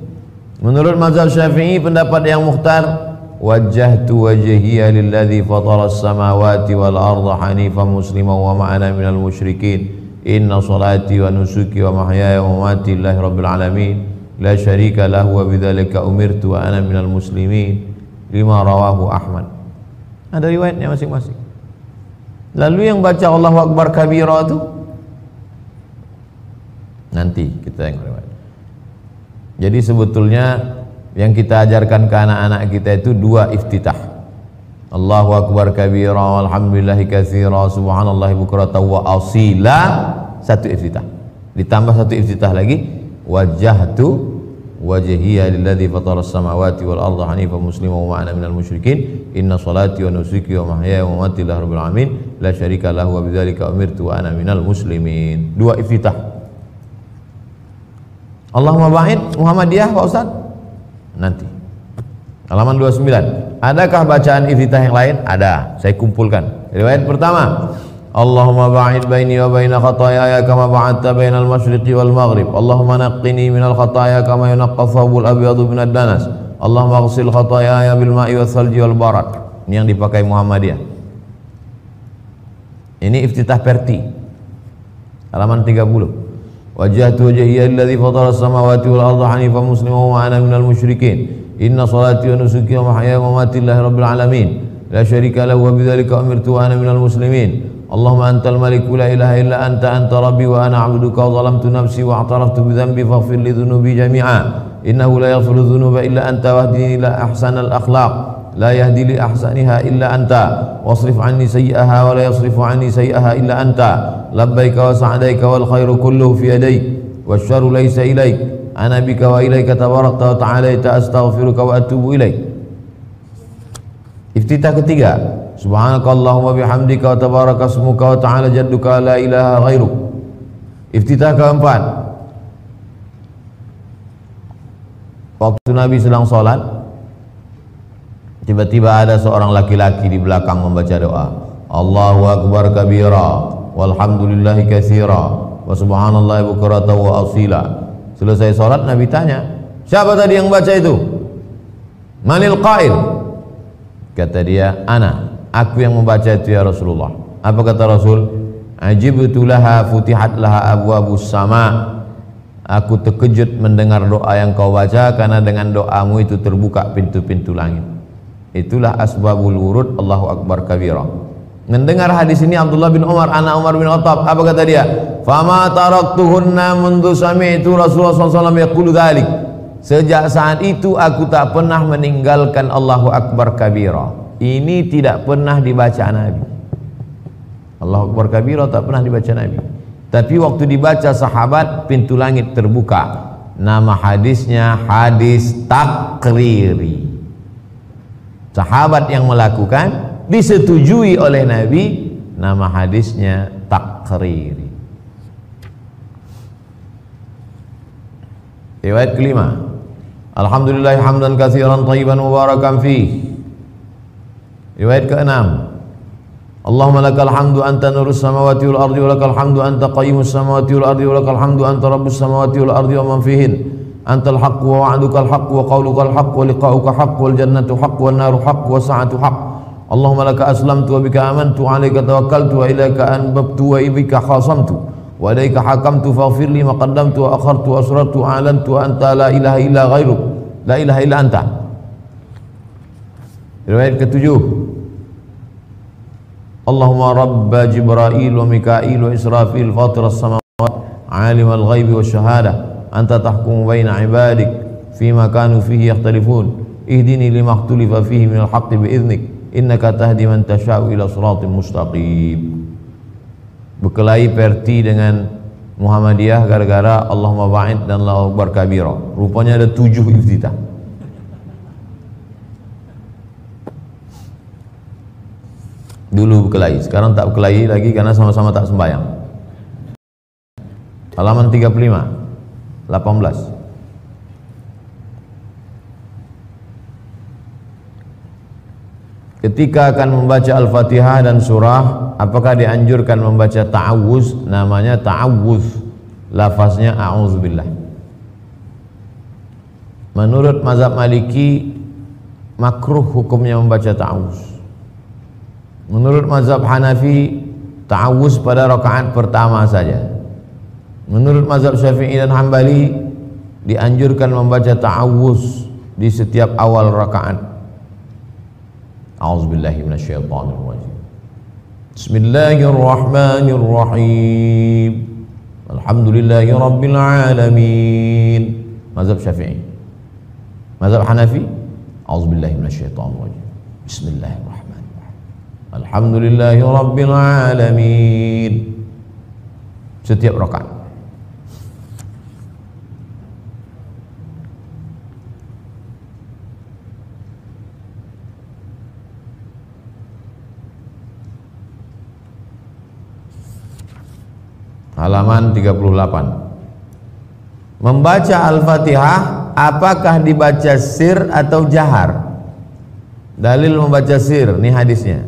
Menurut mazhab Syafi'i pendapat yang mukhtar, wajjahtu wajhiya lilladzi fatara as-samawati wal arda hanifan musliman wa ma ana minal musyrikin. Inna salati wa nusuki wa mahyaya wa mamati lillahi rabbil alamin la syarika lahu wa bidzalika umirtu wa ana minal muslimin. Lima rawahu Ahmad. Ada riwayatnya masing-masing. Lalu yang baca Allahu Akbar kabira itu nanti kita yang riwayat. Jadi sebetulnya yang kita ajarkan ke anak-anak kita itu dua iftitah. Allahu Akbar kabira walhamdulillahi katsira subhanallahi bukratan wa asila, satu iftitah. Ditambah satu iftitah lagi, wajjahtu wajhiya lilladzi fatara as-samawati wal arda hanifan musliman wa ana minal musyrikin. Inna salati wa nusuki wa mahyaya wa mamati lillahi rabbil alamin la syarika lahu wa bidzalika umirtu wa ana minal muslimin. Dua iftitah. Allahumma ba'id Muhammadiyah Pak Ustaz nanti halaman 29. Adakah bacaan iftitah yang lain? Ada, saya kumpulkan. Riwayat pertama, Allahumma ba'id baini wa baina khataaya kama ba'adta bainal masyriqi wal maghrib. Allahumma naqqini minal khataaya kama yunaqqa thawbul abyadu minad danas. Allahumma ighsil khataaya bil ma'i wath thalji wal barad. Ini yang dipakai Muhammadiyah. Ini iftitah Perti halaman 30. Wajjahtu wajhiya alladzi fatara as-samawati wal arda hanifan musliman wa ana minal musyrikin. Inna salati wa nusuki wa mahyaya wa mamati lillahi rabbil alamin la syarika lahu wa bidzalika umirtu wa ana minal muslimin. Allahumma antal maliku la ilaha illa anta rabbi wa ana 'abduka wa zalamtu nafsi wa i'taraftu bi dhanbi faghfir li dhunubi jami'a innahu la yaghfiru dhunuba illa anta wahdini ila ahsanal akhlaq la yahdi li ahsaniha illa anta wasrif anni sayyi'aha wa la yasrifu anni sayyi'aha illa anta labbaika wa sa'daika wal khairu kulluhu fi yadayk wasyarru laysa ilaik ana bika wa ilaika tabarakta wa ta'alaita astaghfiruka wa atubu ilaik. Iftitah ketiga, subhanakallahumma bihamdika wa tabaraka ismuka wa ta'ala jadduka la ilaha ghairuk. Iftitah keempat, waktu Nabi sedang sholat, tiba-tiba ada seorang laki-laki di belakang membaca doa, Allahu Akbar kabira walhamdulillahi katsira wa subhanallahi bukratan wa asila. Selesai sholat Nabi tanya, siapa tadi yang baca itu? Manil qail? Kata dia, ana, aku yang membaca itu ya Rasulullah. Apa kata Rasul? Ajibtu laha futihat laha abwabus sama. Aku terkejut mendengar doa yang kau baca, karena dengan doamu itu terbuka pintu-pintu langit. Itulah asbabul wurud Allahu Akbar kabira. Mendengar hadis ini Abdullah bin Umar, anak Umar bin Khattab, apa kata dia? Fama taraktuhunna mundu sami'tu Rasulullah SAW yaqulu dzalik. Sejak saat itu aku tak pernah meninggalkan Allahu Akbar kabira. Ini tidak pernah dibaca Nabi. Allahu Akbar kabira tak pernah dibaca Nabi. Tapi waktu dibaca sahabat, pintu langit terbuka. Nama hadisnya hadis takriri. Sahabat yang melakukan disetujui oleh Nabi, nama hadisnya takriri. Riwayat kelima, alhamdulillah hamdan katsiran thayyiban mubarakan fih. Riwayat keenam, Allahumma lakal hamdu anta nurus samawati wal ardi wa lakal hamdu anta qayyimus samawati wal ardi wa lakal hamdu anta rabbus samawati wal ardi wa man fihin. Antal haqq wa wa'duka al haqq wa qawluka al haqq wa liqa'uka haqq wal jannatu haqq wan naru haqq wa sa'atu haqq. Allahumma laka aslamtu wa bika amantu wa alayka tawakkaltu wa ilaika anbabtu wa ibika khasamtu wa alayka hakamtu faghfir li ma qaddamtu wa akhartu wa asrartu wa a'lantu wa anta la ilaha illa ghairuk la ilaha illa anta. Riwayat ketujuh, Allahumma rabba Jibril wa Mikail wa Israfil fatir as-samawat alim al-ghaibi wa syahada anta tahkumu baina ibadik fima kanu fihi yakhtalifun ihdini lima ikhtalafa fihi minal haqqi bi'idhnik innaka tahdi man tasha'u ila siratim mustaqim. Berkelahi Perti dengan Muhammadiyah gara-gara Allahumma ba'id dan Allahu Akbar kabira. Rupanya ada 7 iftitah. Dulu berkelahi, sekarang tak berkelahi lagi karena sama-sama tak sembahyang. Halaman 35, 18. Ketika akan membaca Al-Fatihah dan surah, apakah dianjurkan membaca ta'awuz? Namanya ta'awuz, lafaznya a'udzubillah. Menurut mazhab Maliki, makruh hukumnya membaca ta'awuz. Menurut mazhab Hanafi, ta'awuz pada rakaat pertama saja. Menurut mazhab Syafi'i dan Hambali, dianjurkan membaca ta'awuz di setiap awal rakaat. A'udzubillahi minasyaitonirrajim. Bismillahirrahmanirrahim. Alhamdulillahi rabbil alamin. Mazhab Syafi'i. Mazhab Hanafi, a'udzubillahi minasyaitonirrajim. Bismillahirrahmanirrahim. Alhamdulillahi rabbil alamin. Setiap rakaat. Halaman 38. Membaca Al-Fatihah apakah dibaca sir atau jahar? Dalil membaca sir, ini hadisnya.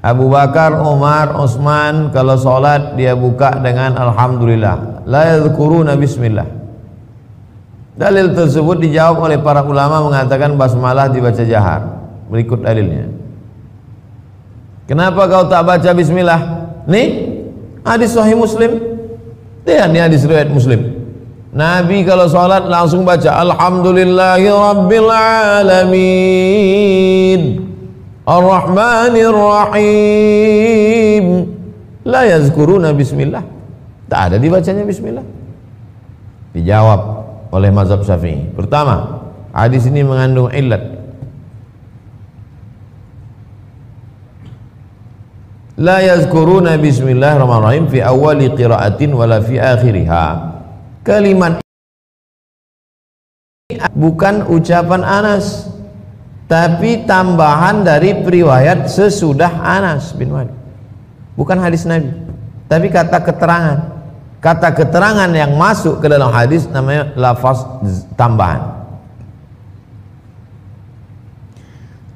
Abu Bakar, Umar, Utsman kalau sholat dia buka dengan Alhamdulillah, la yadhkuruna bismillah. Dalil tersebut dijawab oleh para ulama mengatakan basmalah dibaca jahar. Berikut dalilnya. Kenapa kau tak baca bismillah? Nih hadis sahih Muslim. Lihat nih hadis riwayat Muslim. Nabi kalau sholat langsung baca Alhamdulillahi rabbil alamin Ar-Rahmanir Rahim. La yazkuruna bismillah. Tak ada dibacanya bismillah. Dijawab oleh mazhab Syafi'i. Pertama, hadis ini mengandung illat. La yazkuruna bismillahirrahmanirrahim fi awali qiraatin wala fi akhiriha. Kalimat ini bukan ucapan Anas, tapi tambahan dari periwayat sesudah Anas bin Malik. Bukan hadis Nabi, tapi kata keterangan. Kata keterangan yang masuk ke dalam hadis namanya lafaz tambahan.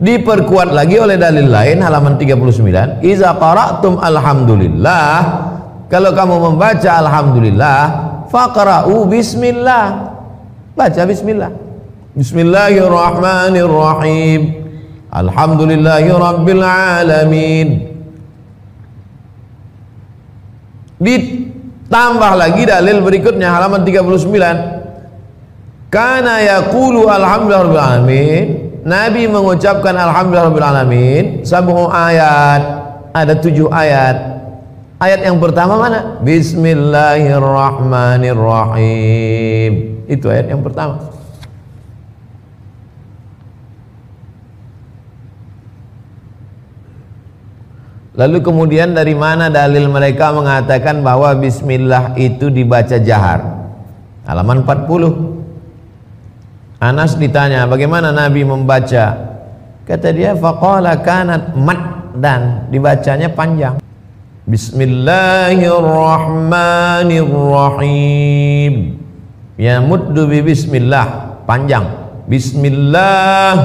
Diperkuat lagi oleh dalil lain halaman 39. Iza qara'tum alhamdulillah, kalau kamu membaca alhamdulillah, faqra'u bismillah, baca bismillah. Bismillahirrahmanirrahim. Alhamdulillahi rabbil alamin. Ditambah lagi dalil berikutnya halaman 39. Kana yaqulu alhamdulillahi rabbil alamin. Nabi mengucapkan alhamdulillahirabbil alamin 7 ayat. Ada 7 ayat. Ayat yang pertama mana? Bismillahirrahmanirrahim. Itu ayat yang pertama. Lalu kemudian dari mana dalil mereka mengatakan bahwa bismillah itu dibaca jahar? Halaman 40. Anas ditanya bagaimana Nabi membaca, kata dia faqala kanat maddan, dibacanya panjang. Bismillahirrahmanirrahim. Yamuddu bi bismillah, panjang. Bismillah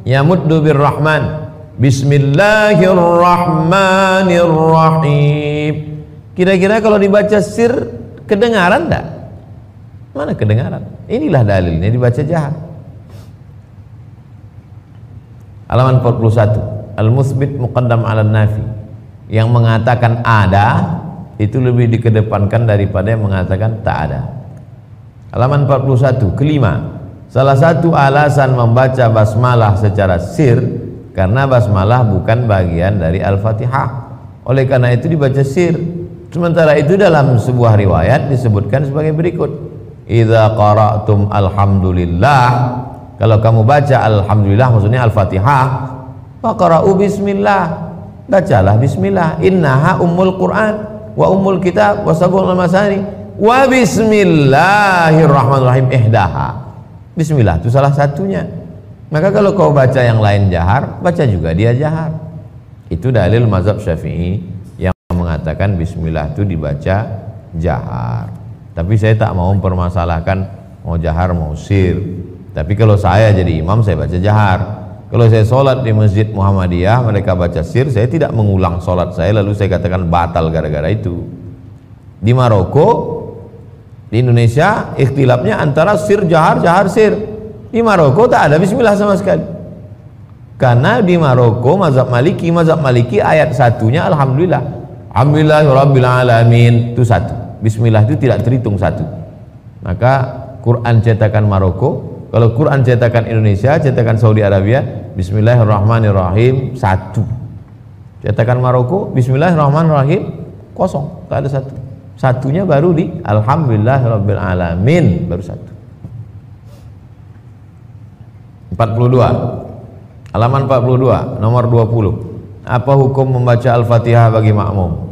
yamuddu birrahman. Bismillahirrahmanirrahim. Kira-kira kalau dibaca sir kedengaran enggak? Mana kedengaran? Inilah dalilnya dibaca jahar. Halaman 41. Al-musbit muqaddam 'ala nafi. Yang mengatakan ada itu lebih dikedepankan daripada yang mengatakan tak ada. Halaman 41. Kelima, salah satu alasan membaca basmalah secara sir karena basmalah bukan bagian dari Al-Fatihah. Oleh karena itu dibaca sir. Sementara itu dalam sebuah riwayat disebutkan sebagai berikut. Idza qara'tum alhamdulillah, kalau kamu baca alhamdulillah maksudnya Al-Fatihah, faqra'u bismillah, bacalah bismillah. Innaha ummul Quran wa ummul kitab wa sab'ul masani wa bismillahirrahmanirrahim ihdaha. Bismillah itu salah satunya. Maka kalau kau baca yang lain jahar, baca juga dia jahar. Itu dalil mazhab Syafi'i yang mengatakan bismillah itu dibaca jahar. Tapi saya tak mau mempermasalahkan mau jahar mau sir. Tapi kalau saya jadi imam, saya baca jahar. Kalau saya sholat di Masjid Muhammadiyah, mereka baca sir, saya tidak mengulang sholat saya lalu saya katakan batal gara-gara itu. Di Maroko, di Indonesia ikhtilafnya antara sir jahar, jahar sir. Di Maroko tak ada bismillah sama sekali. Karena di Maroko mazhab Maliki ayat satunya alhamdulillah. Alhamdulillahirabbil alamin itu satu. Bismillah itu tidak terhitung satu. Maka Quran cetakan Maroko, kalau Quran cetakan Indonesia, cetakan Saudi Arabia, bismillahirrahmanirrahim satu. Cetakan Maroko, bismillahirrahmanirrahim kosong, tak ada satu. Satunya baru di alhamdulillahirabbil alamin, baru satu. 42. Halaman 42, nomor 20. Apa hukum membaca Al-Fatihah bagi makmum?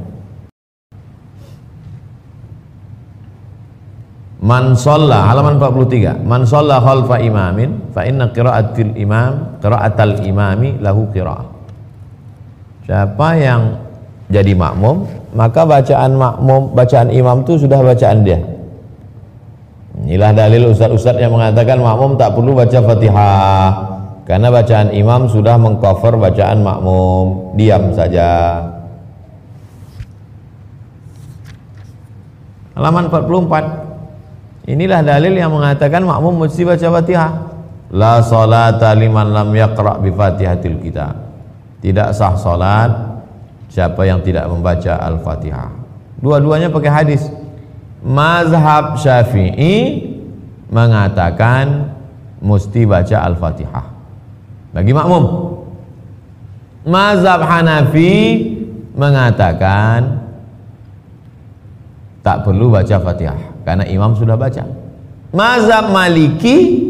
Man shalla, halaman 43. Man shalla khalfa imamin fa inna qira'atal imami lahu qira'ah. Siapa yang jadi makmum, maka bacaan imam itu sudah bacaan dia. Inilah dalil ustaz-ustaz yang mengatakan makmum tak perlu baca Fatihah karena bacaan imam sudah mengcover bacaan makmum, diam saja. Halaman 44. Inilah dalil yang mengatakan makmum mesti baca Fatihah. La salata liman lam yaqra' bi Fatihatil kitab. Tidak sah salat siapa yang tidak membaca Al-Fatihah. Dua-duanya pakai hadis. Mazhab Syafi'i mengatakan mesti baca Al-Fatihah bagi makmum. Mazhab Hanafi mengatakan tak perlu baca Fatihah karena imam sudah baca. Mazhab Maliki,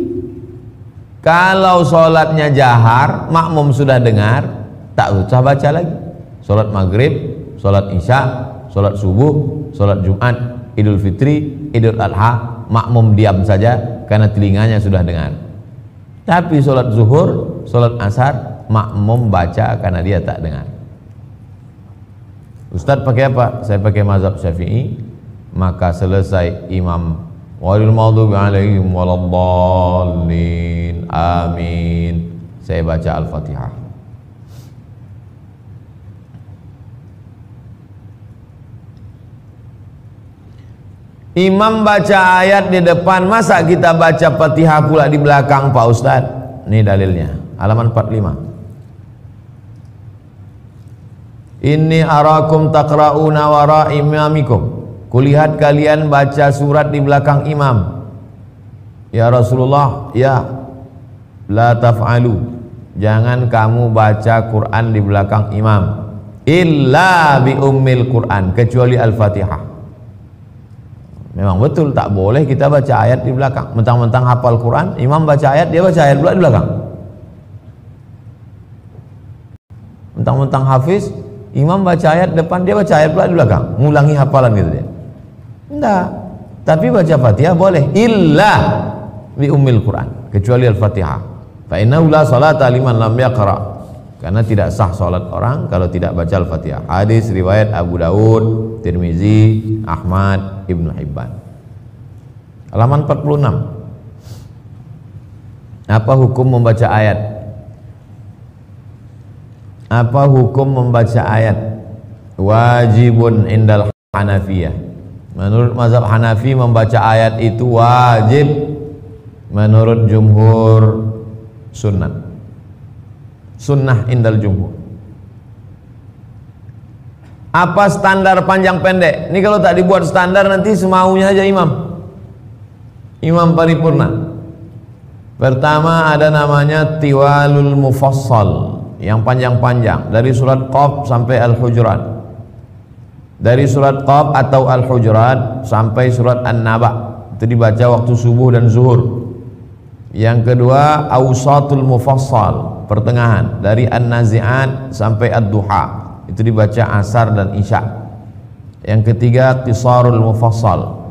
kalau sholatnya jahar, makmum sudah dengar, tak usah baca lagi. Sholat maghrib, sholat isya, sholat subuh, sholat Jumat, Idul Fitri, Idul Adha, makmum diam saja karena telinganya sudah dengar. Tapi sholat zuhur, sholat asar, makmum baca karena dia tak dengar. Ustadz pakai apa? Saya pakai mazhab Syafi'i. Maka selesai imam walil maghdubi alaihim waladdallin amin, saya baca Al-Fatihah. Imam baca ayat di depan, masa kita baca Fatihah pula di belakang Pak Ustadz? Ini dalilnya, halaman 45. Inni arakum taqra'una wara imamikum. Kulihat kalian baca surat di belakang imam. Ya Rasulullah, ya la taf'alu, jangan kamu baca Quran di belakang imam illa bi ummil Quran, kecuali Al-Fatihah. Memang betul tak boleh kita baca ayat di belakang. Mentang-mentang hafal Quran, imam baca ayat, dia baca ayat pula di belakang. Mentang-mentang hafiz, imam baca ayat depan, dia baca ayat pula di belakang, ngulangi hafalan gitu dia. Enggak, tapi baca Fatihah boleh illa bi ummil Quran, kecuali Al-Fatihah. Fa innahu la salata liman lam yaqra, karena tidak sah salat orang kalau tidak baca Al-Fatihah. Hadis riwayat Abu Daud, Tirmizi, Ahmad, Ibnu Hibban. Halaman 46. Apa hukum membaca ayat? Apa hukum membaca ayat? Wajibun indal Hanafiyah. Menurut mazhab Hanafi membaca ayat itu wajib. Menurut jumhur sunnah. Sunnah indal jumhur. Apa standar panjang pendek? Ini kalau tak dibuat standar nanti semaunya aja imam. Imam paripurna. Pertama ada namanya tiwalul mufassal, yang panjang-panjang dari surat Qaf sampai Al-Hujurat. Dari surat Qaf atau Al-Hujurat sampai surat An-Naba, itu dibaca waktu subuh dan zuhur. Yang kedua Awsatul Mufassal, pertengahan, dari An-Nazi'at sampai Ad-Duha, itu dibaca asar dan isya. Yang ketiga qisarul mufassal,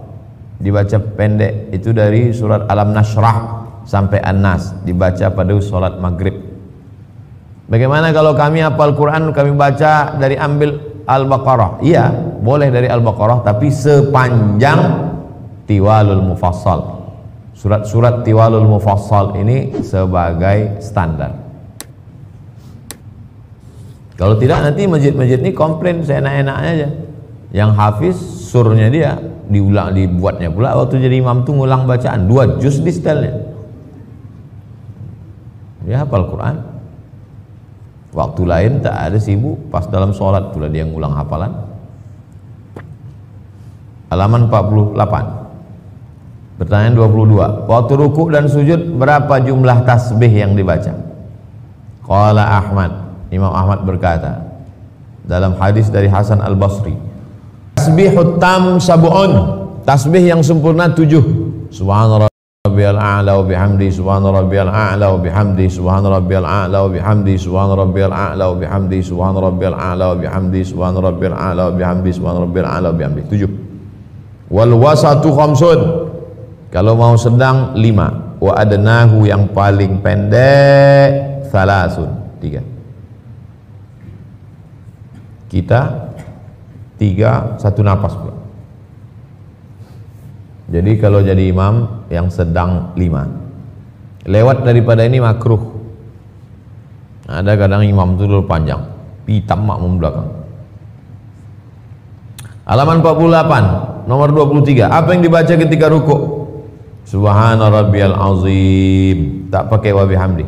dibaca pendek, itu dari surat Alam Nashrah sampai An-Nas, dibaca pada sholat maghrib. Bagaimana kalau kami hafal Quran, kami baca dari ambil Al-Baqarah? Iya, boleh dari Al-Baqarah, tapi sepanjang Tiwalul Mufassal. Surat-surat Tiwalul Mufassal ini sebagai standar. Kalau tidak nanti masjid-masjid ini komplain seenak-enaknya aja. Yang hafiz surnya dia diulang, dibuatnya pula waktu jadi imam tuh ngulang bacaan 2 juz di setelnya. Dia hafal Quran. Waktu lain tak ada sibuk, pas dalam sholat pula dia ngulang hafalan. Halaman 48. Pertanyaan 22. Waktu ruku dan sujud berapa jumlah tasbih yang dibaca? Qala Ahmad, Imam Ahmad berkata dalam hadis dari Hasan Al-Basri, tasbihut tam sab'un, tasbih yang sempurna 7. Subhana rabbiyal a'la wa bihamdi, subhana rabbiyal a'la wa bihamdi, subhana rabbiyal a'la wa bihamdi, subhana rabbiyal a'la wa bihamdi, subhana rabbiyal a'la wa bihamdi, subhana rabbiyal a'la wa bihamdi, subhana rabbiyal a'la wa bihamdi. 7. Wal wasatu khamsun, kalau mau sedang 5. Wa adnahu, yang paling pendek, salasun, 3. Kita 3 1 napas pula. Jadi kalau jadi imam yang sedang 5. Lewat daripada ini makruh. Ada kadang imam itu terlalu panjang, hitam makmum belakang. Halaman 48, nomor 23. Apa yang dibaca ketika rukuk? Subhana rabbiyal azim, tak pakai wa bihamdi.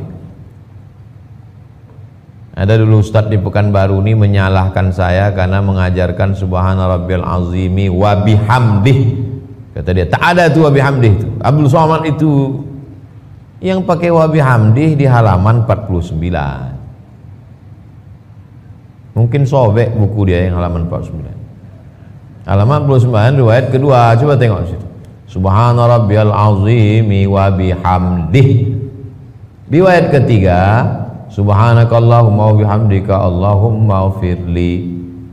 Ada dulu ustadz di Pekanbaru ini menyalahkan saya karena mengajarkan subhana rabbiyal azimi wa bihamdih. Kata dia, tak ada tuh wa bihamdih itu. Abdul Somad itu yang pakai wa bihamdih di halaman 49. Mungkin sobek buku dia yang halaman 49. Halaman 49 riwayat kedua, coba tengok di situ. Subhana rabbiyal azimi wa bihamdih. Riwayat ketiga, subhanakallahumma wa bihamdika allahumma ghfirli.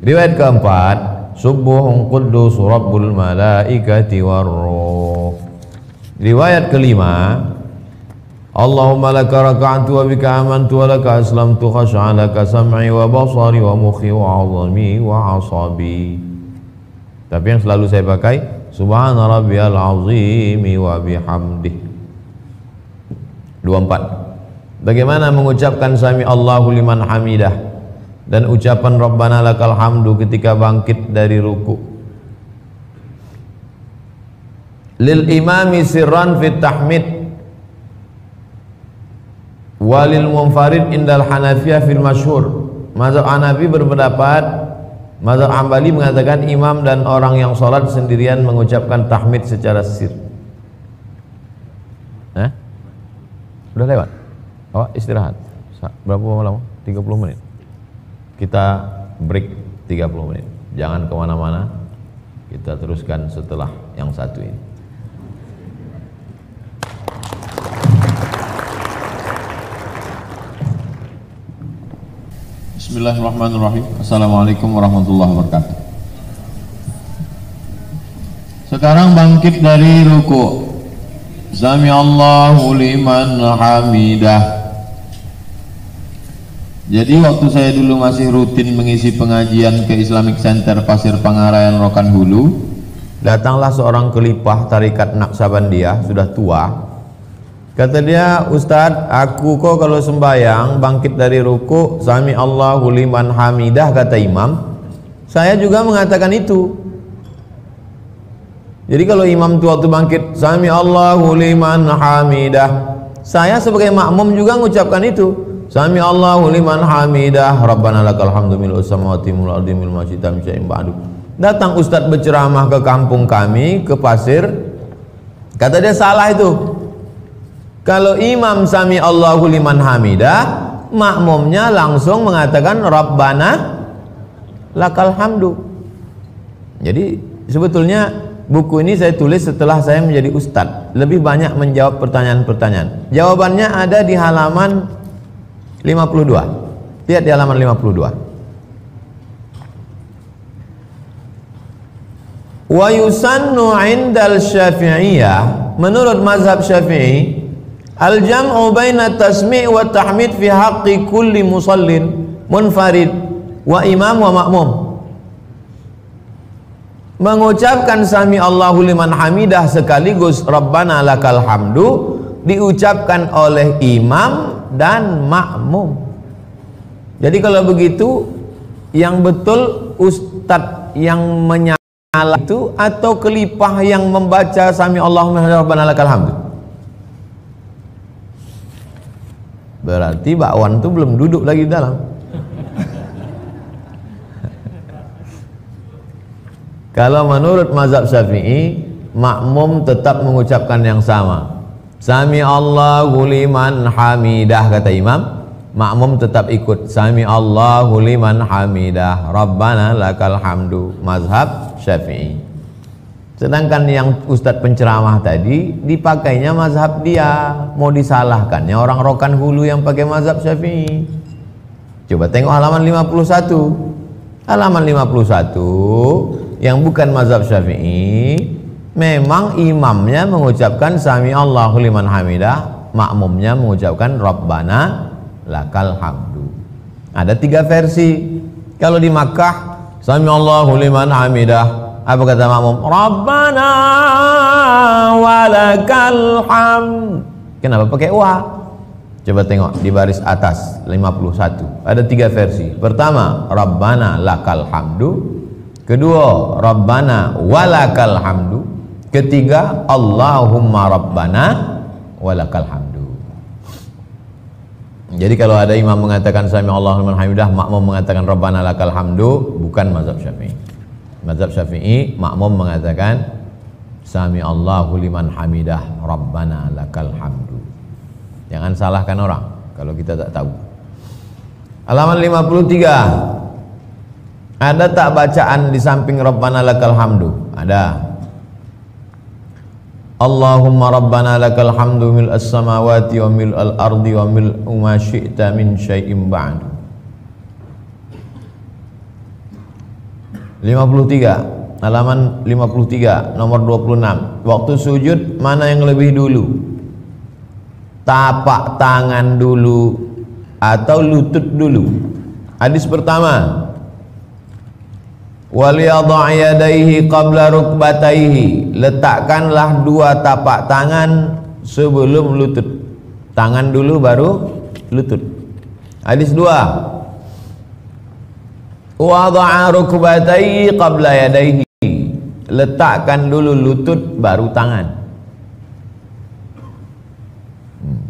Riwayat keempat, subuhun quddus rabbul malaikati warruh. Riwayat kelima, Allahumma laka raka'tu wa bika amantu wa laka aslamtu khash'alaka sam'i wa basari wa mukhi wa 'azami wa 'asabi. Tapi yang selalu saya pakai subhana rabbiyal azimi wa bihamdih. 24. Bagaimana mengucapkan sami Allahu liman hamidah dan ucapan rabbana lakal hamdu ketika bangkit dari ruku? Lil imami sirran fit tahmid walil munfarid indal hanafiyah fil masyhur. Mazhab Hanafi berpendapat, mazhab Hambali mengatakan imam dan orang yang sholat sendirian mengucapkan tahmid secara sir. Sudah lewat? Oh, istirahat. Berapa lama? 30 menit. Kita break 30 menit. Jangan kemana-mana. Kita teruskan setelah yang satu ini. Bismillahirrahmanirrahim. Assalamualaikum warahmatullahi wabarakatuh. Sekarang bangkit dari ruku. Sami Allahu liman hamidah. Jadi waktu saya dulu masih rutin mengisi pengajian ke Islamic Center Pasir Pangarayan Rokan Hulu, datanglah seorang kelipah tarikat Naqsabandiyah, sudah tua. Kata dia, Ustadz, aku kok kalau sembahyang bangkit dari ruku sami Allahu liman hamidah kata imam, saya juga mengatakan itu. Jadi kalau imam itu waktu bangkit sami Allahu liman hamidah, saya sebagai makmum juga mengucapkan itu. Sami Allahu liman hamidah, Rabbana lakal hamdu mil'us samawati wal ardi mil ma syi'ta min syai'in ba'du. Datang Ustadz berceramah ke kampung kami, ke Pasir. Kata dia salah itu. Kalau imam sami Allahu liman hamidah, makmumnya langsung mengatakan Rabbana lakal hamdu. Jadi sebetulnya buku ini saya tulis setelah saya menjadi ustadz, lebih banyak menjawab pertanyaan-pertanyaan. Jawabannya ada di halaman 52. Lihat di halaman 52. Wa yusannu 'indal Syafi'iyah, menurut mazhab Syafi'i, al-jam'u baina tasmi' wa tahmid fi haqqi kulli musallin munfarid wa imam wa ma'mum. Mengucapkan sami Allahu liman hamidah sekaligus Rabbana lakal hamdu diucapkan oleh imam dan makmum. Jadi kalau begitu yang betul ustadz yang menyala itu atau kelipah yang membaca sami Allahu liman hamidah Rabbana lakal hamdu? Berarti bakwan itu belum duduk lagi di dalam. Kalau menurut mazhab Syafi'i, makmum tetap mengucapkan yang sama. Sami Allahu liman hamidah, kata imam, makmum tetap ikut sami Allahu liman hamidah Rabbana lakal hamdu, mazhab Syafi'i. Sedangkan yang ustadz penceramah tadi dipakainya mazhab dia, mau disalahkannya orang Rokan Hulu yang pakai mazhab Syafi'i. Coba tengok halaman 51. Halaman 51 yang bukan mazhab Syafi'i, memang imamnya mengucapkan sami Allahu liman hamidah, makmumnya mengucapkan Rabbana lakal hamdu. Ada 3 versi. Kalau di Makkah sami Allahu liman hamidah, apa kata makmum? Rabbana walakal hamd. Kenapa pakai wa? Coba tengok di baris atas 51. Ada 3 versi. Pertama, Rabbana lakal hamdu. Kedua, Rabbana walakal hamdu. Ketiga, Allahumma Rabbana walakal hamdu. Jadi kalau ada imam mengatakan sami Allahu liman hamidah, makmum mengatakan Rabbana lakal hamdu, bukan mazhab Syafi'i. Mazhab Syafi'i, makmum mengatakan sami Allahu liman hamidah Rabbana lakal hamdu. Jangan salahkan orang kalau kita tak tahu. Halaman 53. Ada tak bacaan di samping Rabbana lakal hamdu? Ada. Allahumma Rabbana lakal hamdu mil'as samawati wa mil'al ardi wa mil'u ma syi'ta min syai'in ba'du. 53. Halaman 53 nomor 26. Waktu sujud mana yang lebih dulu? Tapak tangan dulu atau lutut dulu? Hadis pertama, waliyadha' yadaihi qabla rukbataihi, letakkanlah 2 tapak tangan sebelum lutut. Tangan dulu baru lutut. Hadis 2, wada'a rukbataihi qabla yadaihi, letakkan dulu lutut baru tangan.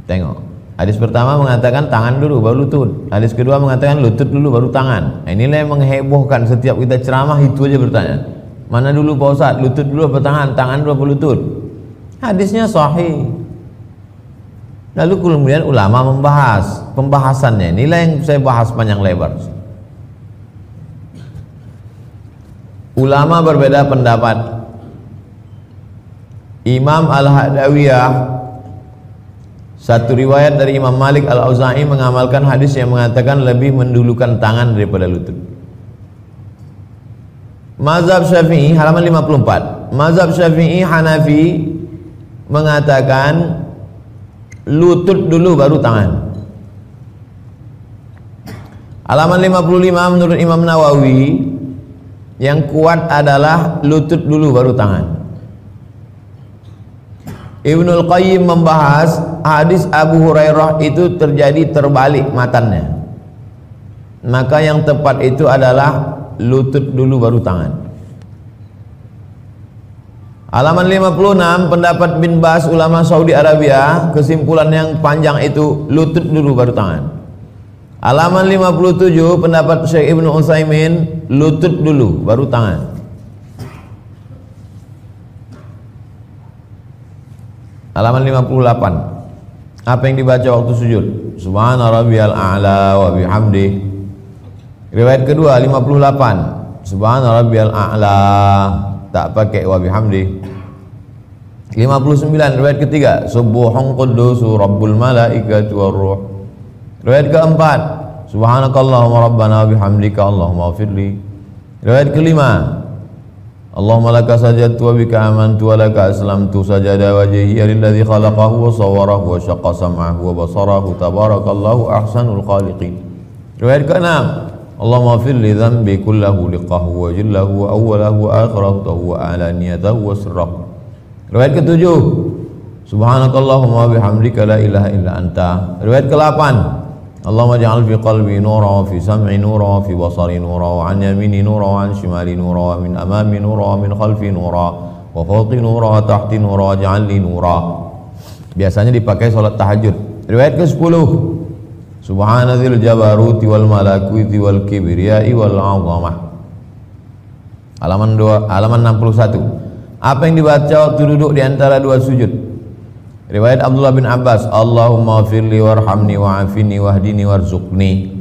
Tengok, hadis pertama mengatakan tangan dulu baru lutut, hadis kedua mengatakan lutut dulu baru tangan. Nah, inilah yang menghebohkan. Setiap kita ceramah itu aja bertanya, mana dulu Pak Ustaz, lutut dulu apa tangan, tangan dulu apa lutut? Hadisnya sahih. Lalu kemudian ulama membahas, pembahasannya inilah yang saya bahas panjang lebar. Ulama berbeda pendapat. Imam Al-Hadawiyah, satu riwayat dari Imam Malik Al-Auza'i mengamalkan hadis yang mengatakan lebih mendulukan tangan daripada lutut. Mazhab Syafi'i, halaman 54. Mazhab Syafi'i Hanafi mengatakan lutut dulu baru tangan. Halaman 55 menurut Imam Nawawi yang kuat adalah lutut dulu baru tangan. Ibnul Qayyim membahas hadis Abu Hurairah itu terjadi terbalik matannya. Maka yang tepat itu adalah lutut dulu baru tangan. Halaman 56 pendapat bin Baz ulama Saudi Arabia, kesimpulan yang panjang itu lutut dulu baru tangan. Halaman 57 pendapat Syekh Ibnu Utsaimin, lutut dulu baru tangan. Halaman 58. Apa yang dibaca waktu sujud? Subhana rabbiyal a'la wa bihamdi. Riwayat kedua 58. Subhana rabbiyal a'la, tak pakai wa bihamdi. 59 riwayat ketiga, Subuhun quddusu rabbul malaikati war ruh. Riwayat keempat, Subhanakallahumma rabbana wa bihamdika Allahumma ighfirli. Riwayat kelima, Allahumma laka sajadtu wa bika amantu wa laka aslamtu sajada wajhiya lilladzi khalaqahu wa sawwarahu wa syaqqa sam'ahu wa basarahu tabarakallahu ahsanul khaliqin. Riwayat ke-6, Allahumma fir li dhanbi kullahu liqahu wa jillahu wa awwalahu wa akhirahu wa alaniyatahu wa sirrahu. Riwayat ke-7, Subhanakallahumma bihamdika la ilaha illa anta. Riwayat ke-8, Allahumma ja'al fi qalbi nura wa fi sam'i nura wa fi basari nura wa an yamini nura wa an shimali nura wa min amami nura wa min khalfi nura wa fawqi nura wa tahti nura wa ja'al li nura. Biasanya dipakai salat tahajud. Riwayat ke-10, Subhanadzil jabaruti wal malakuti wal kibriyai wal 'azamah. Halaman 61. Apa yang dibaca waktu duduk di antara dua sujud? Riwayat Abdullah bin Abbas, Allahumma firli warhamni wa'afini wahdini warzuqni.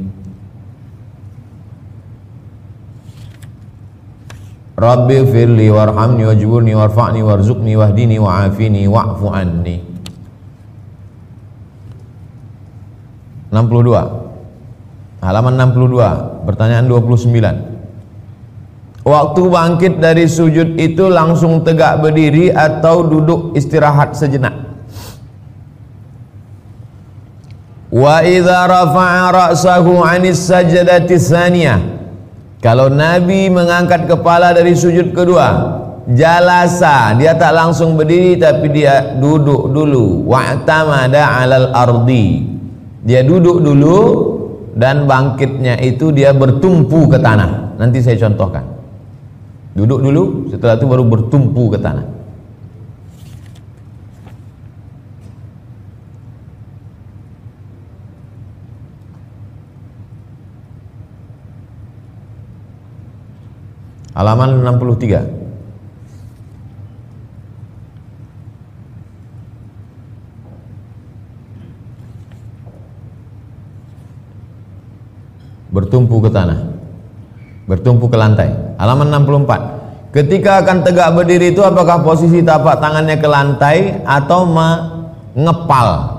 Rabbi firli warhamni wajburni warfa'ni warzuqni wahdini wa'afini wa'fu anni. 62. Halaman 62, pertanyaan 29. Waktu bangkit dari sujud itu langsung tegak berdiri atau duduk istirahat sejenak? Wa idza rafa'a ra'sahu 'anis sajdati tsaniyah. Kalau Nabi mengangkat kepala dari sujud kedua, jalasa, dia tak langsung berdiri tapi dia duduk dulu. Wa'tamada 'alal ardi. Dia duduk dulu dan bangkitnya itu dia bertumpu ke tanah. Nanti saya contohkan. Duduk dulu, setelah itu baru bertumpu ke tanah. Halaman 63. Bertumpu ke tanah, bertumpu ke lantai. Halaman 64. Ketika akan tegak berdiri itu apakah posisi tapak tangannya ke lantai atau mengepal?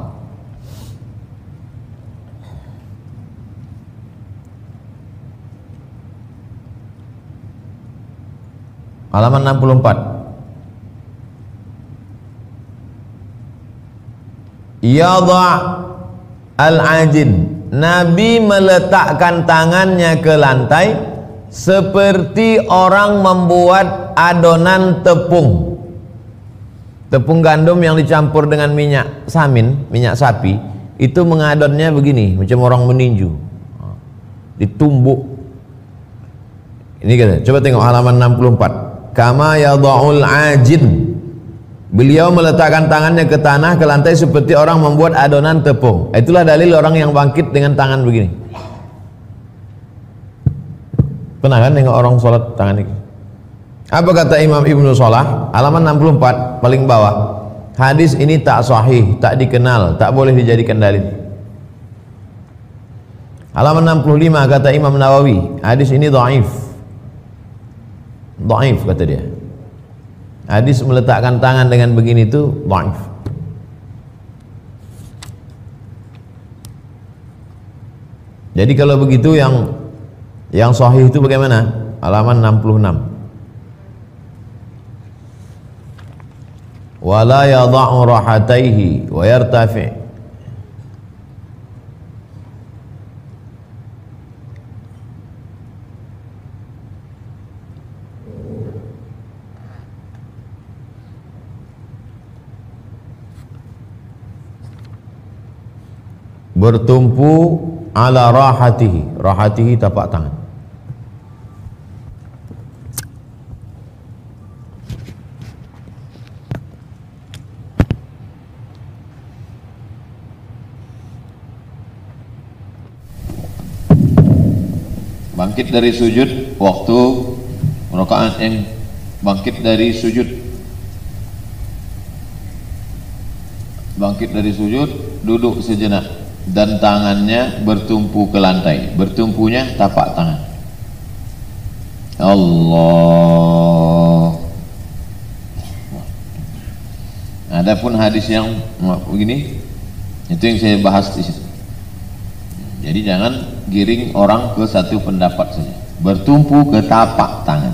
Halaman 64. Yadha' al-ajin. Nabi meletakkan tangannya ke lantai seperti orang membuat adonan tepung. Tepung gandum yang dicampur dengan minyak samin, minyak sapi, itu mengadonnya begini, macam orang meninju. Ditumbuk. Ini kan, coba tengok halaman 64. Kama yadha'ul ajin. Beliau meletakkan tangannya ke tanah, ke lantai seperti orang membuat adonan tepung. Itulah dalil orang yang bangkit dengan tangan begini. Pernah kan tengok orang sholat tangan ini? Apa kata Imam Ibnu Shalah? Halaman 64 paling bawah. Hadis ini tak sahih, tak dikenal, tak boleh dijadikan dalil. Halaman 65 kata Imam Nawawi, hadis ini dhaif. Dhaif kata dia. Hadis meletakkan tangan dengan begini itu dhaif. Jadi kalau begitu yang sahih itu bagaimana? Halaman 66. Wala yadha'u rahataihi wa yartafi'. Bertumpu ala rahatihi. Rahatihi tapak tangan. Bangkit dari sujud waktu rakaat yang bangkit dari sujud. Bangkit dari sujud, duduk sejenak dan tangannya bertumpu ke lantai. Bertumpunya tapak tangan. Allah. Adapun hadis yang begini, itu yang saya bahas di situ. Jadi jangan giring orang ke satu pendapat saja. Bertumpu ke tapak tangan.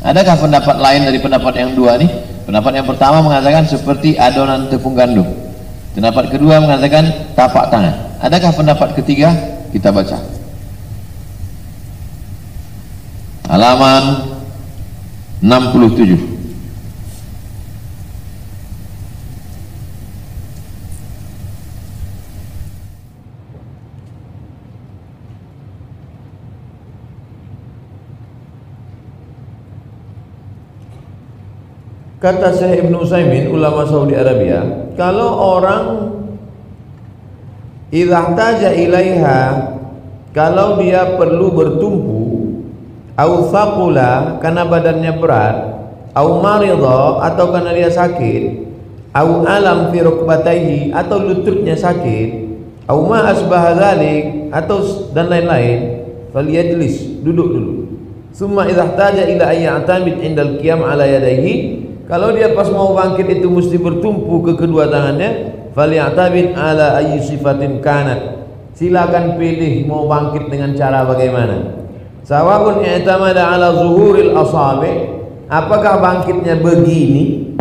Adakah pendapat lain dari pendapat yang dua nih? Pendapat yang pertama mengatakan seperti adonan tepung gandum. Pendapat kedua mengatakan tapak tangan. Adakah pendapat ketiga? Kita baca. Halaman 67. Kata Syekh Ibn Utsaimin, ulama Saudi Arabia, kalau orang idza ihtaja ilaiha, kalau dia perlu bertumpu, au thaqula karena badannya berat, au maridha atau karena dia sakit, au alam fi rukbatayhi atau lututnya sakit, au ma asbaha dzalik atau dan lain-lain, falyajlis, duduk dulu. Summa idza ihtaja ila ay ya'tamid indal qiyam ala yadayhi, kalau dia pas mau bangkit itu mesti bertumpu ke kedua tangannya, faly'tabid ala ayyi sifatin kanat, silakan pilih mau bangkit dengan cara bagaimana. Sawa'un i'tamada ala zuhuril asabi, apakah bangkitnya begini,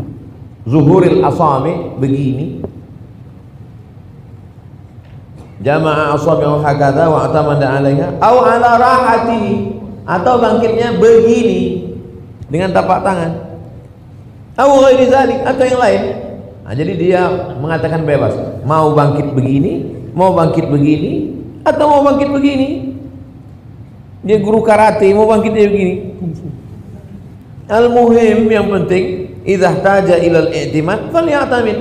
zuhuril asabi begini, jama'a asabi'u hakadha wa i'tamada 'alaiha, au ala rahati, atau bangkitnya begini dengan tapak tangan, atau ghairi zalik, atau yang lain. Nah, jadi dia mengatakan bebas, mau bangkit begini, mau bangkit begini, atau mau bangkit begini. Dia guru karate, mau bangkit dia begini. Al-muhim, yang penting idza ihtaja ilal i'timad faly'tamid,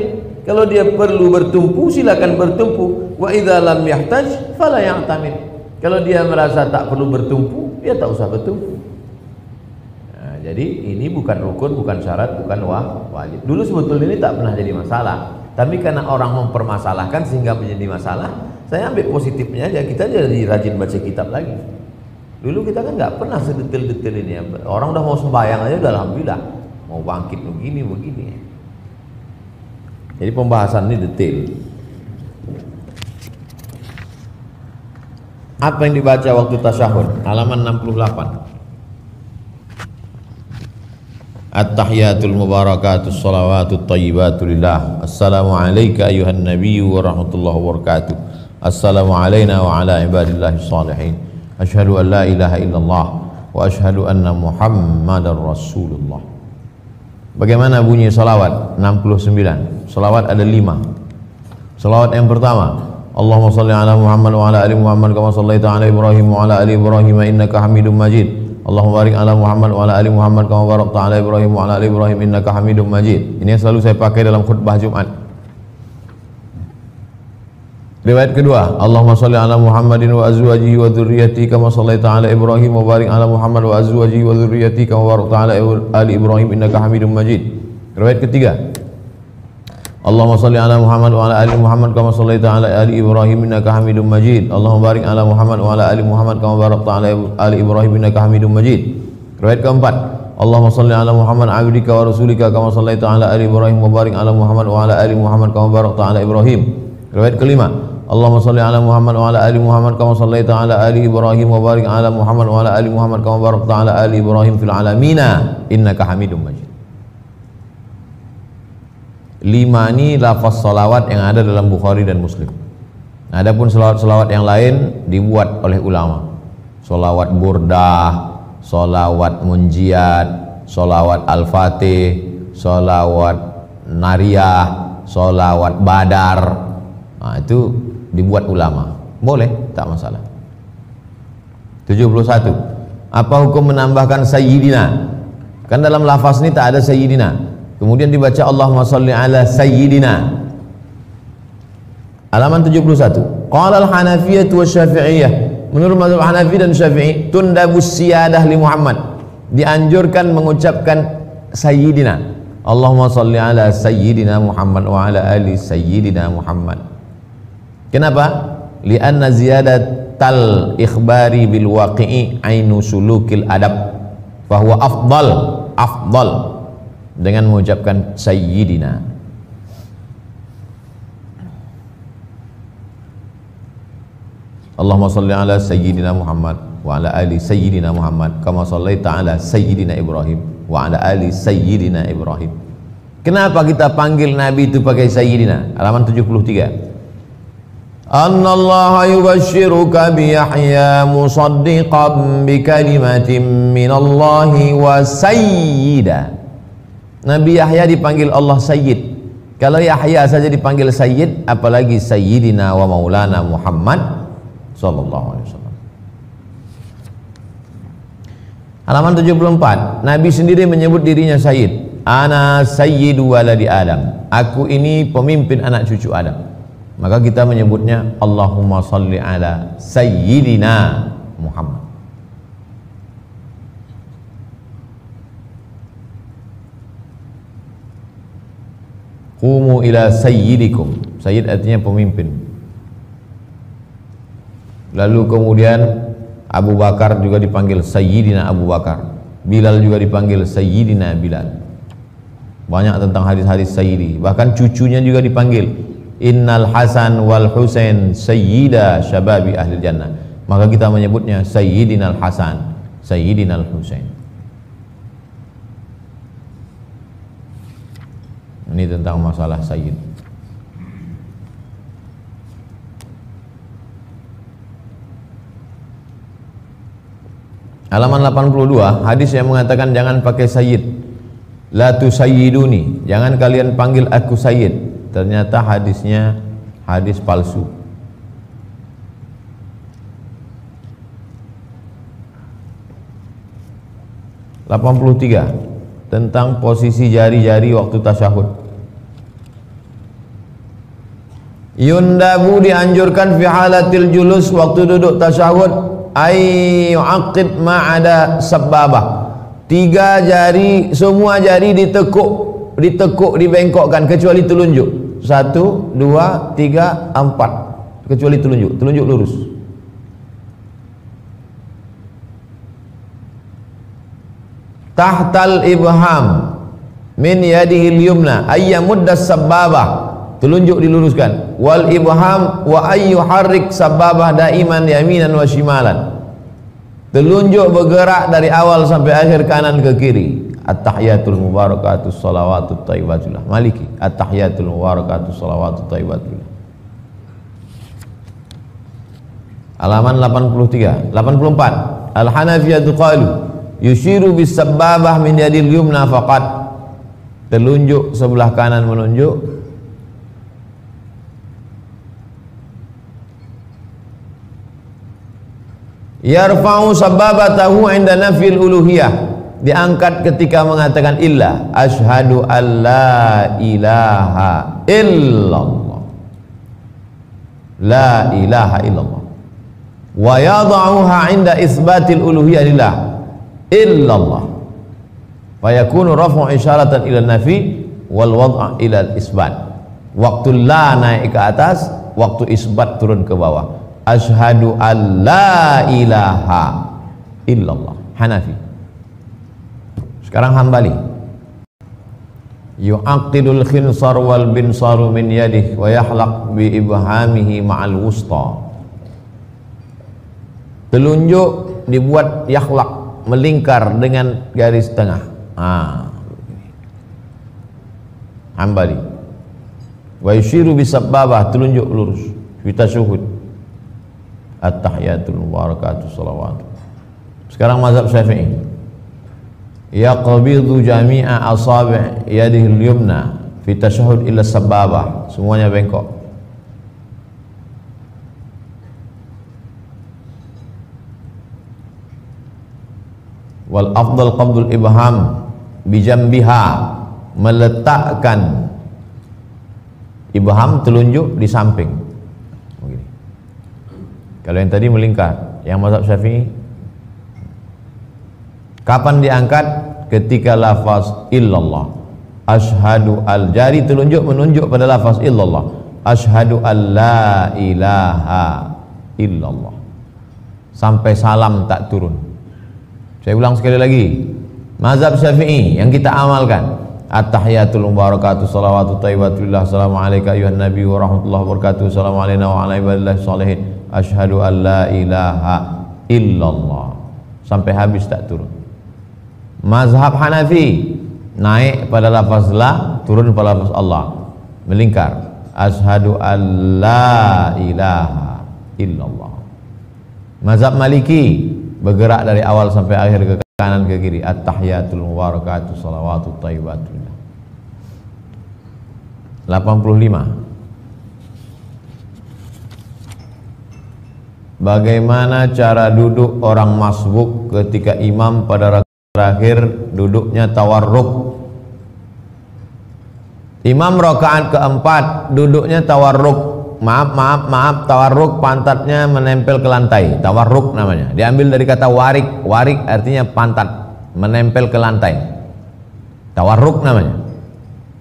kalau dia perlu bertumpu silakan bertumpu, wa idza lam yahtaj fala ya'tamid, kalau dia merasa tak perlu bertumpu dia tak usah bertumpu. Jadi ini bukan rukun, bukan syarat, bukan wajib. Dulu sebetulnya ini tak pernah jadi masalah, tapi karena orang mempermasalahkan sehingga menjadi masalah. Saya ambil positifnya aja, kita jadi rajin baca kitab lagi. Dulu kita kan nggak pernah sedetail-detail ini ya. Orang udah mau sembahyang aja udah alhamdulillah, mau bangkit begini. Jadi pembahasan ini detail. Apa yang dibaca waktu tasyahud? Halaman 68. At-tahiyatul mubarakatus salawatut thayyibatu lillah. Assalamu alayka ayuhan nabiyyu wa rahmatullahi wa barakatuh. Assalamu alayna wa ala ibadillahi shalihin. Asyhadu an la ilaha illallah wa asyhadu anna muhammadar rasulullah. Bagaimana bunyi salawat? 69. Salawat ada 5. Salawat yang pertama, Allahumma salli ala Muhammad wa ala ali Muhammad kama sallaita ala Ibrahim wa ala ali Ibrahim innaka Hamidum Majid. Allahumma barik ala Muhammad wa ala ali Muhammad kama barakta ala Ibrahim wa ala ali Ibrahim innaka Hamidum Majid. Ini yang selalu saya pakai dalam khutbah Jumat. Riwayat kedua, Allahumma shalli ala Muhammadin wa azwajihi wa dzurriyyatihi kama shallaita ala Ibrahim wa barik ala Muhammad wa azwajihi wa dzurriyyatihi kama barakta ala ali Ibrahim innaka Hamidum Majid. Riwayat ketiga, Allahumma shalli ala Muhammad wa ala ali Muhammad kama shallaita ala ali Ibrahim innaka Hamidum Majid. Allahumma barik ala Muhammad wa ala ali Muhammad kama barakta ala ali Ibrahim innaka Hamidum Majid. Riwayat keempat, Allahumma shalli ala Muhammad abdika wa rasulika kama shallaita ala ali Ibrahim wa barik ala Muhammad wa ala ali Muhammad kama barakta ala Ibrahim. Riwayat kelima, Allahumma shalli ala Muhammad wa ala ali Muhammad kama shallaita ala ali Ibrahim wa barik ala Muhammad wa ala ali Muhammad kama barakta ala ali Ibrahim fil alamina innaka Hamidum Majid. 5 ini lafaz salawat yang ada dalam Bukhari dan Muslim. Nah, adapun salawat-salawat yang lain dibuat oleh ulama. Salawat burdah, salawat munjiat, salawat al-fatih, salawat nariyah, salawat badar. Nah, itu dibuat ulama. Boleh, tak masalah. 71. Apa hukum menambahkan sayyidina? Kan dalam lafaz ini tak ada sayyidina. Kemudian dibaca Allahumma shalli ala sayyidina. Halaman 71. Qala al-Hanafiyyah wa Syafi'iyah. Menurut mazhab Hanafi dan Syafi'i, tundabus siyadah li Muhammad. Dianjurkan mengucapkan sayyidina. Allahumma shalli ala sayyidina Muhammad wa ala ali sayyidina Muhammad. Kenapa? Li'anna ziyadatal ikhbari bil waqi'i ainu sulukil adab. Fahuwa afdal dengan mengucapkan sayyidina. Allahumma shalli ala sayyidina Muhammad wa ala ali sayyidina Muhammad kama shallaita ala sayyidina Ibrahim wa ala ali sayyidina Ibrahim. Kenapa kita panggil Nabi itu pakai sayyidina? Halaman 73. Annallaha yubashshiruka bi Yahya musaddiqan bi kalimatin minallahi wa sayyida. Nabi Yahya dipanggil Allah Sayyid. Kalau Yahya saja dipanggil Sayyid, apalagi Sayyidina wa Maulana Muhammad sallallahu alaihi wasallam. Halaman 74. Nabi sendiri menyebut dirinya Sayyid. Ana sayyidu waladi Adam. Aku ini pemimpin anak cucu Adam. Maka kita menyebutnya Allahumma salli ala Sayyidina Muhammad. Qumu ila sayyidikum. Sayyid artinya pemimpin. Lalu kemudian Abu Bakar juga dipanggil Sayyidina Abu Bakar. Bilal juga dipanggil Sayyidina Bilal. Banyak tentang hadis-hadis Sayyidi. Bahkan cucunya juga dipanggil Innal Hasan wal Husain sayyida syababi ahli jannah. Maka kita menyebutnya Sayyidina Hasan, Sayyidina Husain. Ini tentang masalah sayyid. Halaman 82, hadis yang mengatakan jangan pakai sayyid. La tusayyiduni, jangan kalian panggil aku sayyid. Ternyata hadisnya hadis palsu. (83) Tentang posisi jari-jari waktu tasyahud. Yundabu dianjurkan fi halatil julus, waktu duduk tasyahud, ay yu'aqid ma'ada sababah. 3 jari, semua jari ditekuk, dibengkokkan kecuali telunjuk. 1, 2, 3, 4 kecuali telunjuk lurus. Tahtal ibham min yadihil yumna ayyamuddas sababah, telunjuk diluruskan. Wal ibham wa ayyuharrik sababah daiman yaminan wa shimalan, telunjuk bergerak dari awal sampai akhir kanan ke kiri. At-tahiyatul mubarakatus salawatut thayyibatullah. Maliki. At-tahiyatul mubarakatus salawatut thayyibatullah. Halaman 84. Al-Hanafiyatu qalu yushiru bis sababah min yadil yumna faqat. Telunjuk sebelah kanan menunjuk. Yarfa'u sababatahu 'inda nafil uluhiyah, diangkat ketika mengatakan illa. Asyhadu alla ilaha illallah, la ilaha illallah. Wa yada'uha 'inda isbatil uluhiyah lillah illallah, fa yakunu raf'u isyaratan ila nafi wal wad'a ila isbat. Waktu la naik ke atas, waktu isbat turun ke bawah. Asyhadu alla ilaha illallah. Hanafi. Sekarang Hambali. Yu'aqidul khinsar wal binsaru min yadih wa yahlaq bi ibhamihi ma'al wusta. Telunjuk dibuat yahlaq, melingkar dengan garis tengah. Hambali. Wa yushiru bis sababah, telunjuk lurus. Fi tasyahhud. At-tahiyatul mubarakatus salawat. Sekarang mazhab Syafi'i. Yaqbidu jami'a asabi' yadihil yumna fi tasyahhud illa sababah, semuanya bengkok. Wal afdal qabdul ibham bijambiha, meletakkan ibham telunjuk di samping. Begini. Kalau yang tadi melingkar, yang mazhab Syafi'i kapan diangkat? Ketika lafaz illallah. Asyhadu al, jari telunjuk menunjuk pada lafaz illallah. Asyhadu an la ilaha illallah, sampai salam tak turun. Saya ulang sekali lagi, mazhab Syafi'i yang kita amalkan, at-tahiyatul mubarakatuh salawatut thayyibatullah, assalamu alayka ayuhan nabi wa rahmatullahi wa barakatuh, assalamu alayna wa ala ibadillahi sholihin, asyhadu an la ilaha illallah, sampai habis tak turun. Mazhab Hanafi naik pada lafaz la, turun pada lafaz Allah, melingkar. Asyhadu an la ilaha illallah. Mazhab Maliki bergerak dari awal sampai akhir ke kanan ke kiri. At-tahiyatul mubarakatuh salawatut thayyibatul. 85. Bagaimana cara duduk orang masbuk ketika imam pada rakaat terakhir duduknya tawarruk? Imam rakaat keempat duduknya tawarruk. Maaf, tawarruk pantatnya menempel ke lantai. Tawarruk namanya. Diambil dari kata warik. Warik artinya pantat menempel ke lantai. Tawarruk namanya.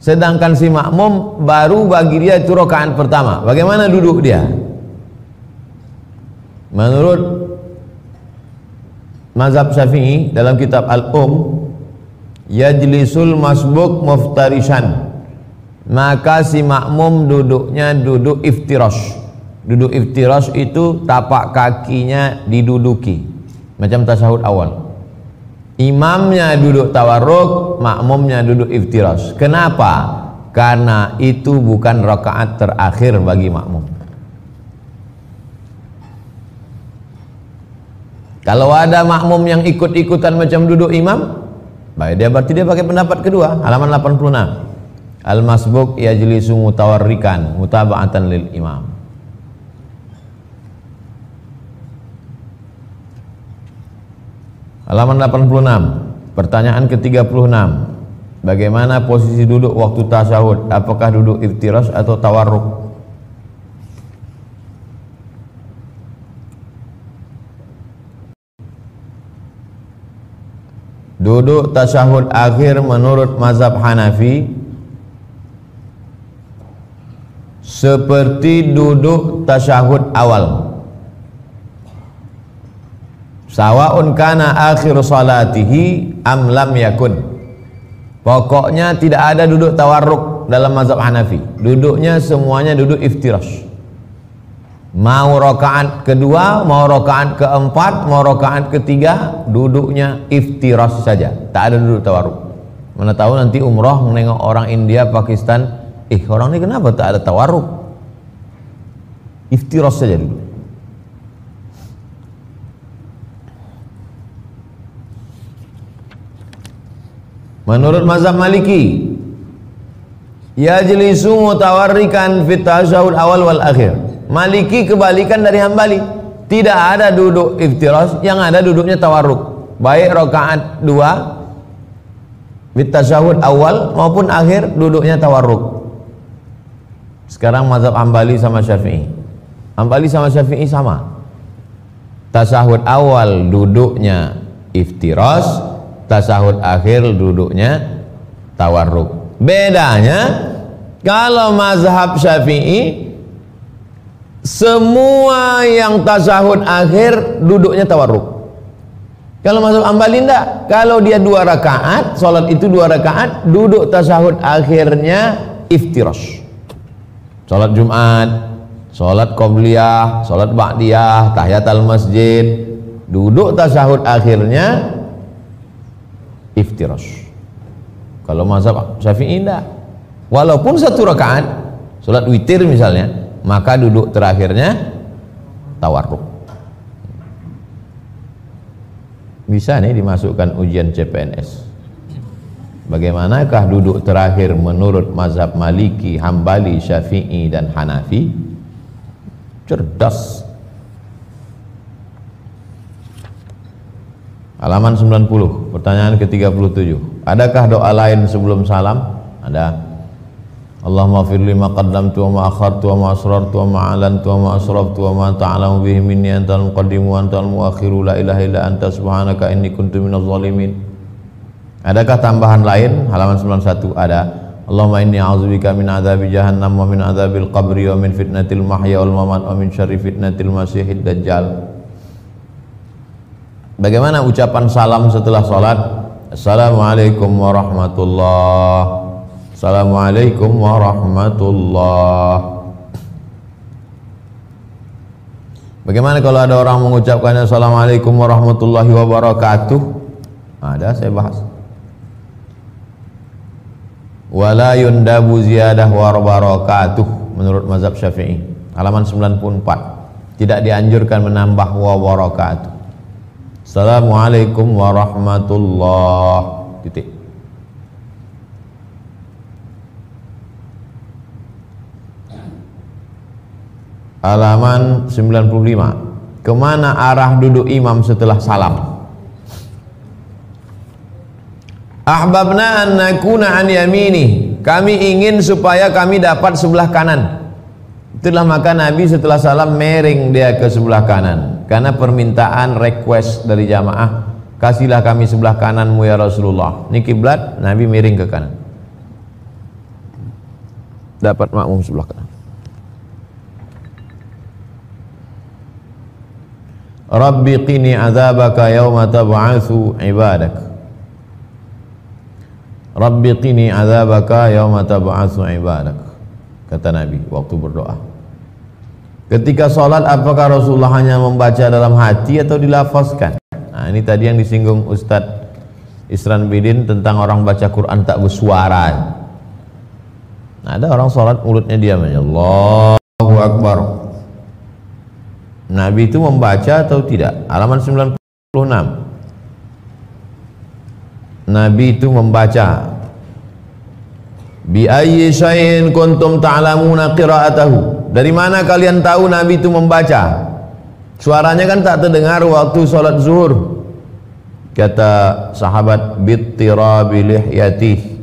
Sedangkan si makmum baru bagi dia itu rakaat pertama. Bagaimana duduk dia? Menurut mazhab Syafi'i dalam kitab yajlisul masbuk muftarishan, maka si makmum duduknya duduk iftirash. Duduk iftirash itu tapak kakinya diduduki macam tasyahud awal. Imamnya duduk tawarruk, makmumnya duduk iftirash. Kenapa? Karena itu bukan rakaat terakhir bagi makmum. Kalau ada makmum yang ikut-ikutan macam duduk imam, baik dia berarti dia pakai pendapat kedua, halaman 86. Al-masbuk yajlisu mutawarrikan mutaba'atan lil imam. Halaman 86. Pertanyaan ke-36. Bagaimana posisi duduk waktu tasyahud? Apakah duduk iftirash atau tawarruk? Duduk tasyahud akhir menurut mazhab Hanafi seperti duduk tasyahud awal. Sawa'un kana akhir salatihi am lam yakun. Pokoknya tidak ada duduk tawarruk dalam mazhab Hanafi. Duduknya semuanya duduk iftirash. Mau rakaat kedua, mau rakaat keempat, mau rakaat ketiga, duduknya iftirash saja, tak ada duduk tawarruk. Mana tahu nanti umrah menengok orang India, Pakistan, orang ini kenapa tak ada tawarruk? Iftirash saja duduk. Menurut mazhab Maliki, yajlisu mutawarrikan fit tasyahud awal wal akhir. Maliki kebalikan dari Hambali, tidak ada duduk iftirash, yang ada duduknya tawarruk, baik rakaat 2 fit tasyahud awal maupun akhir duduknya tawarruk. Sekarang mazhab Hambali sama Syafi'i. Hambali sama Syafi'i sama. Tasyahud awal duduknya iftirash, tasyahud akhir duduknya tawarruk. Bedanya kalau mazhab Syafi'i semua yang tasyahud akhir duduknya tawarruk. Kalau mazhab Hambali enggak. Kalau dia 2 rakaat, salat itu 2 rakaat, duduk tasyahud akhirnya iftirash. Salat Jumat, salat qabliyah, salat ba'diyah, tahiyatul masjid, duduk tasyahud akhirnya iftirash. Kalau mazhab Syafi'i enggak. Walaupun 1 rakaat, salat witir misalnya, maka duduk terakhirnya tawarruk. Bisa nih dimasukkan ujian CPNS. Bagaimanakah duduk terakhir menurut mazhab Maliki, Hambali, Syafi'i dan Hanafi? Cerdas. Halaman 90, pertanyaan ke-37. Adakah doa lain sebelum salam? Ada. Allahumma fir lima qaddamtu wa ma akhartu wa ma asrartu wa ma alantu wa ma asraftu wa ma ta'lamu bihi minni antal muqaddimu wa antal muakhiru la ilaha illa anta subhanaka inni kuntu minaz zalimin. Adakah tambahan lain? Halaman 91 ada. Allahumma inni a'udzubika min adzabi jahannam wa min adzabil qabri wa min fitnatil mahya wal mamat wa min syarri fitnatil masiihid dajjal. Bagaimana ucapan salam setelah salat? Assalamualaikum warahmatullahi. Assalamualaikum warahmatullah. Bagaimana kalau ada orang mengucapkan Assalamualaikum warahmatullahi wabarakatuh? Ada, saya bahas. wala yundabu ziyadah wa barakatuh menurut mazhab Syafi'i halaman 94. Tidak dianjurkan menambah wa barakatuh. Assalamualaikum warahmatullahi titik. Halaman 95. Kemana arah duduk imam setelah salam? Ahbabna an nakuna an yamini. Kami ingin supaya kami dapat sebelah kanan. Itulah maka Nabi setelah salam miring dia ke sebelah kanan. Karena permintaan request dari jamaah, kasihlah kami sebelah kananmu ya Rasulullah. Ini kiblat, Nabi miring ke kanan. Dapat makmum sebelah kanan. Rabbi qini azabaka yawma tab'atsu ibadak. Rabbi qini azabaka yawma tab'atsu ibadak. Kata Nabi waktu berdoa. Ketika sholat apakah Rasulullah hanya membaca dalam hati atau dilafazkan? Nah, ini tadi yang disinggung Ustadz Isran Bidin tentang orang baca Quran tak bersuara. Nah, ada orang sholat mulutnya diam aja. Allahu Akbar. Nabi itu membaca atau tidak? Halaman 96. Nabi itu membaca. Bi ayyi syai'in kuntum ta'lamuna qira'atahu. Dari mana kalian tahu Nabi itu membaca? Suaranya kan tak terdengar waktu sholat zuhur. Kata sahabat bittirabi lihyatih,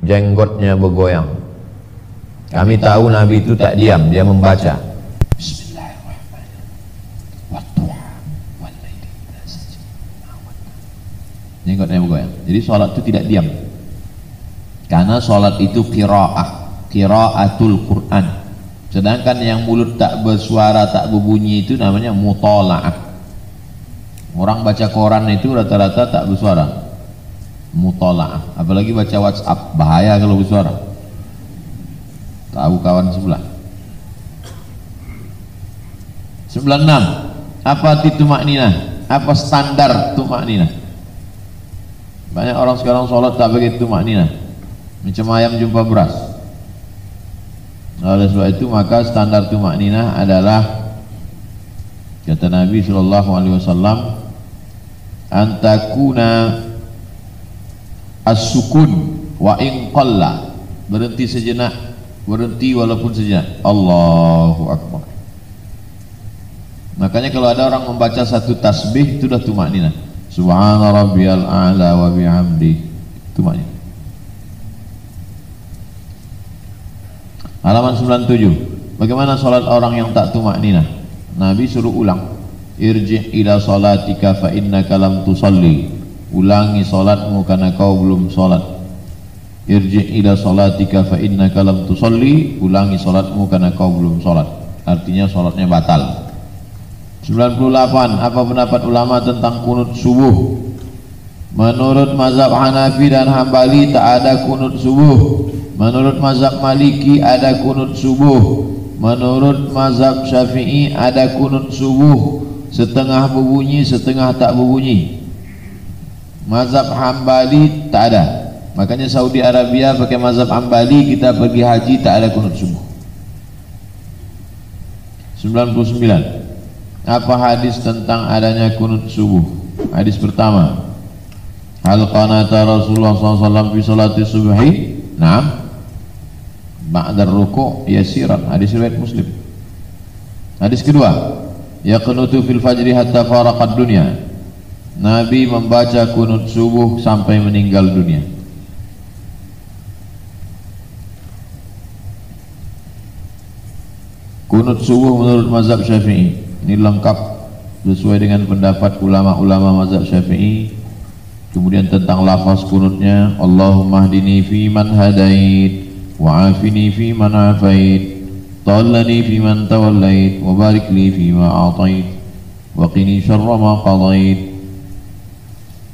jenggotnya bergoyang. Kami tahu Nabi itu tak diam, dia membaca. Jenggotnya bergoyang. Jadi sholat itu tidak diam. Karena sholat itu qiraatul Quran. Sedangkan yang mulut tak bersuara, tak berbunyi itu namanya mutola'ah. Orang baca koran itu rata-rata tak bersuara, mutola'ah. Apalagi baca WhatsApp, bahaya kalau bersuara. Tahu kawan sebelah. 96. Apa itu maknina? Apa standar tumakninah? Banyak orang sekarang sholat tak begitu maknina, macam ayam jumpa beras. Oleh sebab itu maka standar tumakninah adalah, kata Nabi SAW, antakuna as-sukun wa in qalla, berhenti sejenak, berhenti walaupun sejenak. Allahu Akbar. Makanya kalau ada orang membaca satu tasbih itu sudah tumakninah. Subhana rabbiyal a'la wa bihamdi, tumakninah. Halaman 97. Bagaimana sholat orang yang tak tumakninah? Nabi suruh ulang. Irji' ila sholatika fa innaka lam tusalli. Ulangi sholatmu karena kau belum sholat. Irji' ila sholatika fa innaka lam tusalli. Ulangi sholatmu karena kau belum sholat. Artinya sholatnya batal. 98. Apa pendapat ulama tentang kunut subuh? Menurut mazhab Hanafi dan Hambali tak ada kunut subuh. Menurut mazhab Maliki ada kunut subuh. Menurut mazhab Syafi'i ada kunut subuh, setengah berbunyi, setengah tak berbunyi. Mazhab Hambali tak ada. Makanya Saudi Arabia pakai mazhab Hambali, kita pergi haji tak ada kunut subuh. 99. Apa hadis tentang adanya kunut subuh? Hadis pertama, hal qanata Rasulullah SAW fi salati subhi? Naam. Ba'da ruku' yasiran, hadis riwayat Muslim. Hadis kedua, yaqnutu fil fajri hatta faraqad dunya. Nabi membaca kunut subuh sampai meninggal dunia. Kunut subuh menurut mazhab Syafi'i ini lengkap sesuai dengan pendapat ulama-ulama mazhab Syafi'i. Kemudian tentang lafaz kunutnya, Allahumma hdini fi man hadait wa afini fi man afait, tawallani fi man tawallait, wa barik li fi ma a'tait, wa qini syarra ma qadait.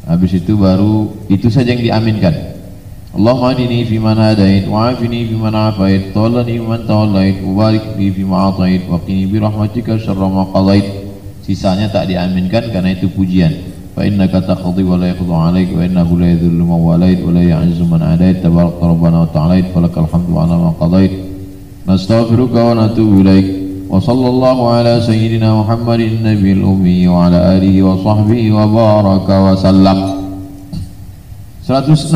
Habis itu baru itu saja yang diaminkan. Allahumma hdini fi man hadait wa afini fi man afait, tawallani fi man tawallait, wa barik li fi ma a'tait, wa qini bi rahmatika syarra ma qadait. Sisanya tak diaminkan karena itu pujian. فإنك تقضي ولا يقضى عليك وإنه لا يذل من واليت ولا يعز من عاديت تبارك ربنا وتعاليت فلك الحمد على ما قضيت نستغفرك ونتوب إليك وصلى الله على سيدنا محمد النبي الأمي وعلى آله وصحبه وبارك وسلم. 106.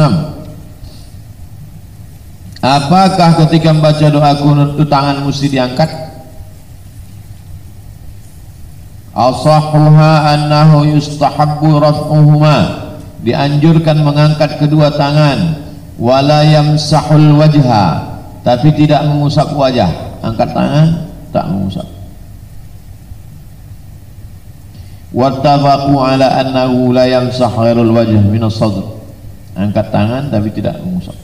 Apakah ketika membaca doa kunut itu tangan mesti diangkat? As-sahhuha annahu yustahabbu raf'uhuma, dianjurkan mengangkat kedua tangan, wala yamsahul wajha, tapi tidak mengusap wajah. Angkat tangan tak mengusap. Wattafaqu ala annahu la yamsah ghairul wajh min as-sadr, angkat tangan tapi tidak mengusap.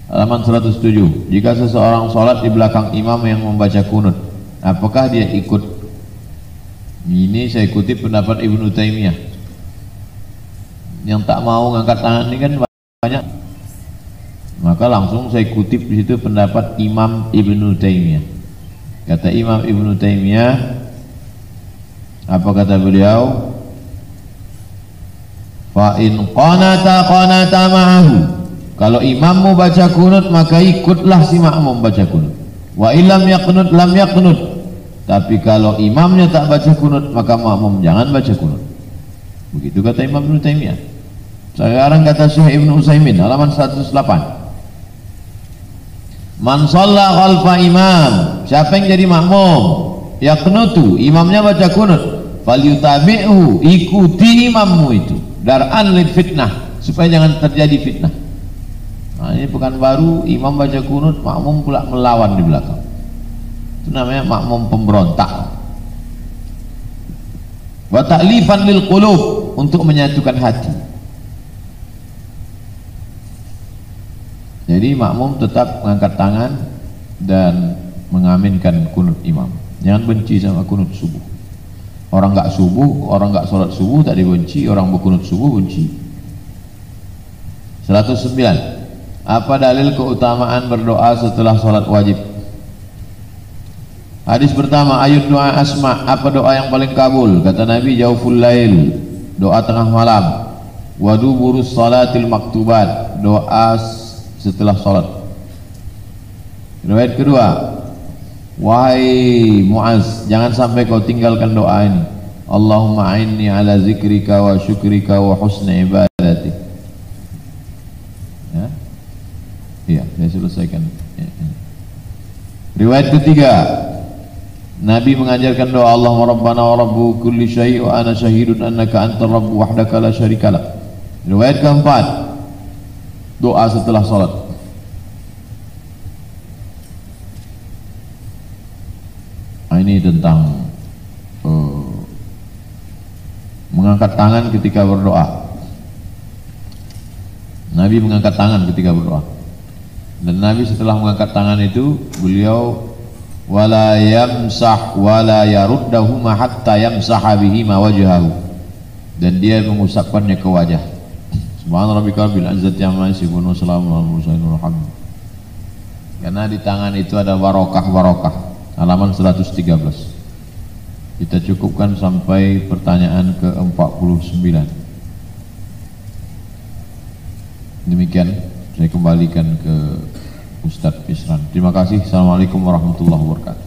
Halaman 107. Jika seseorang sholat di belakang imam yang membaca kunut, apakah dia ikut? Ini saya kutip pendapat Ibnu Taimiyah. Yang tak mau ngangkat tangan ini kan banyak, maka langsung saya kutip di situ pendapat Imam Ibnu Taimiyah. Kata Imam Ibnu Taimiyah, apa kata beliau? Fa in qanata ma'ahu, kalau imam mau baca kunut maka ikutlah si makmum baca kunut. Wa illam yaqnut lam yaqnut, tapi kalau imamnya tak baca kunut maka makmum jangan baca kunut. Begitu kata Imam Ibnu Taimiyah. Sekarang kata Syekh Ibnu Utsaimin halaman 108. Man shalla khalfa imam, siapa yang jadi makmum yaqnutu, imamnya baca kunut, falyutabi'hu, ikuti imammu itu, dar'an lil fitnah, supaya jangan terjadi fitnah. Nah, ini pekan baru imam baca kunut, makmum pula melawan di belakang. Itu namanya makmum pemberontak. Wa ta'lifan lil qulub, untuk menyatukan hati. Jadi makmum tetap mengangkat tangan dan mengaminkan kunut imam. Jangan benci sama kunut subuh. Orang enggak subuh, orang enggak sholat subuh tak dibenci, orang berkunut subuh benci. 109. Apa dalil keutamaan berdoa setelah sholat wajib? Hadis pertama, ayat doa asma, apa doa yang paling kabul? Kata Nabi, jauful lail, doa tengah malam. Waduburus salatil maktubat, doa setelah sholat. Riwayat kedua, wahai Muaz, jangan sampai kau tinggalkan doa ini. Allahumma a'inni ala zikrika wa syukrika wa husni ibadati. Ya, iya, saya selesaikan. Riwayat ketiga, Nabi mengajarkan doa Allahumma rabbana wa rabbu kulli syai' wa ana syahidun annaka antar rabbu wahdaka la syarikalah. Riwayat keempat, doa setelah sholat. Ini tentang mengangkat tangan ketika berdoa. Nabi mengangkat tangan ketika berdoa, dan Nabi setelah mengangkat tangan itu beliau wala yamsah wala yaruddahuma hatta yamsaha bihima wajhahu, dan dia mengusapkannya ke wajah. Subhana rabbika rabbil izzati amma yasifun wa salamun alal mursalin walhamdulillah. Karena di tangan itu ada barokah. Halaman 113. Kita cukupkan sampai pertanyaan ke-49. Demikian saya kembalikan ke Ustadz Isran. Terima kasih. Assalamualaikum warahmatullahi wabarakatuh.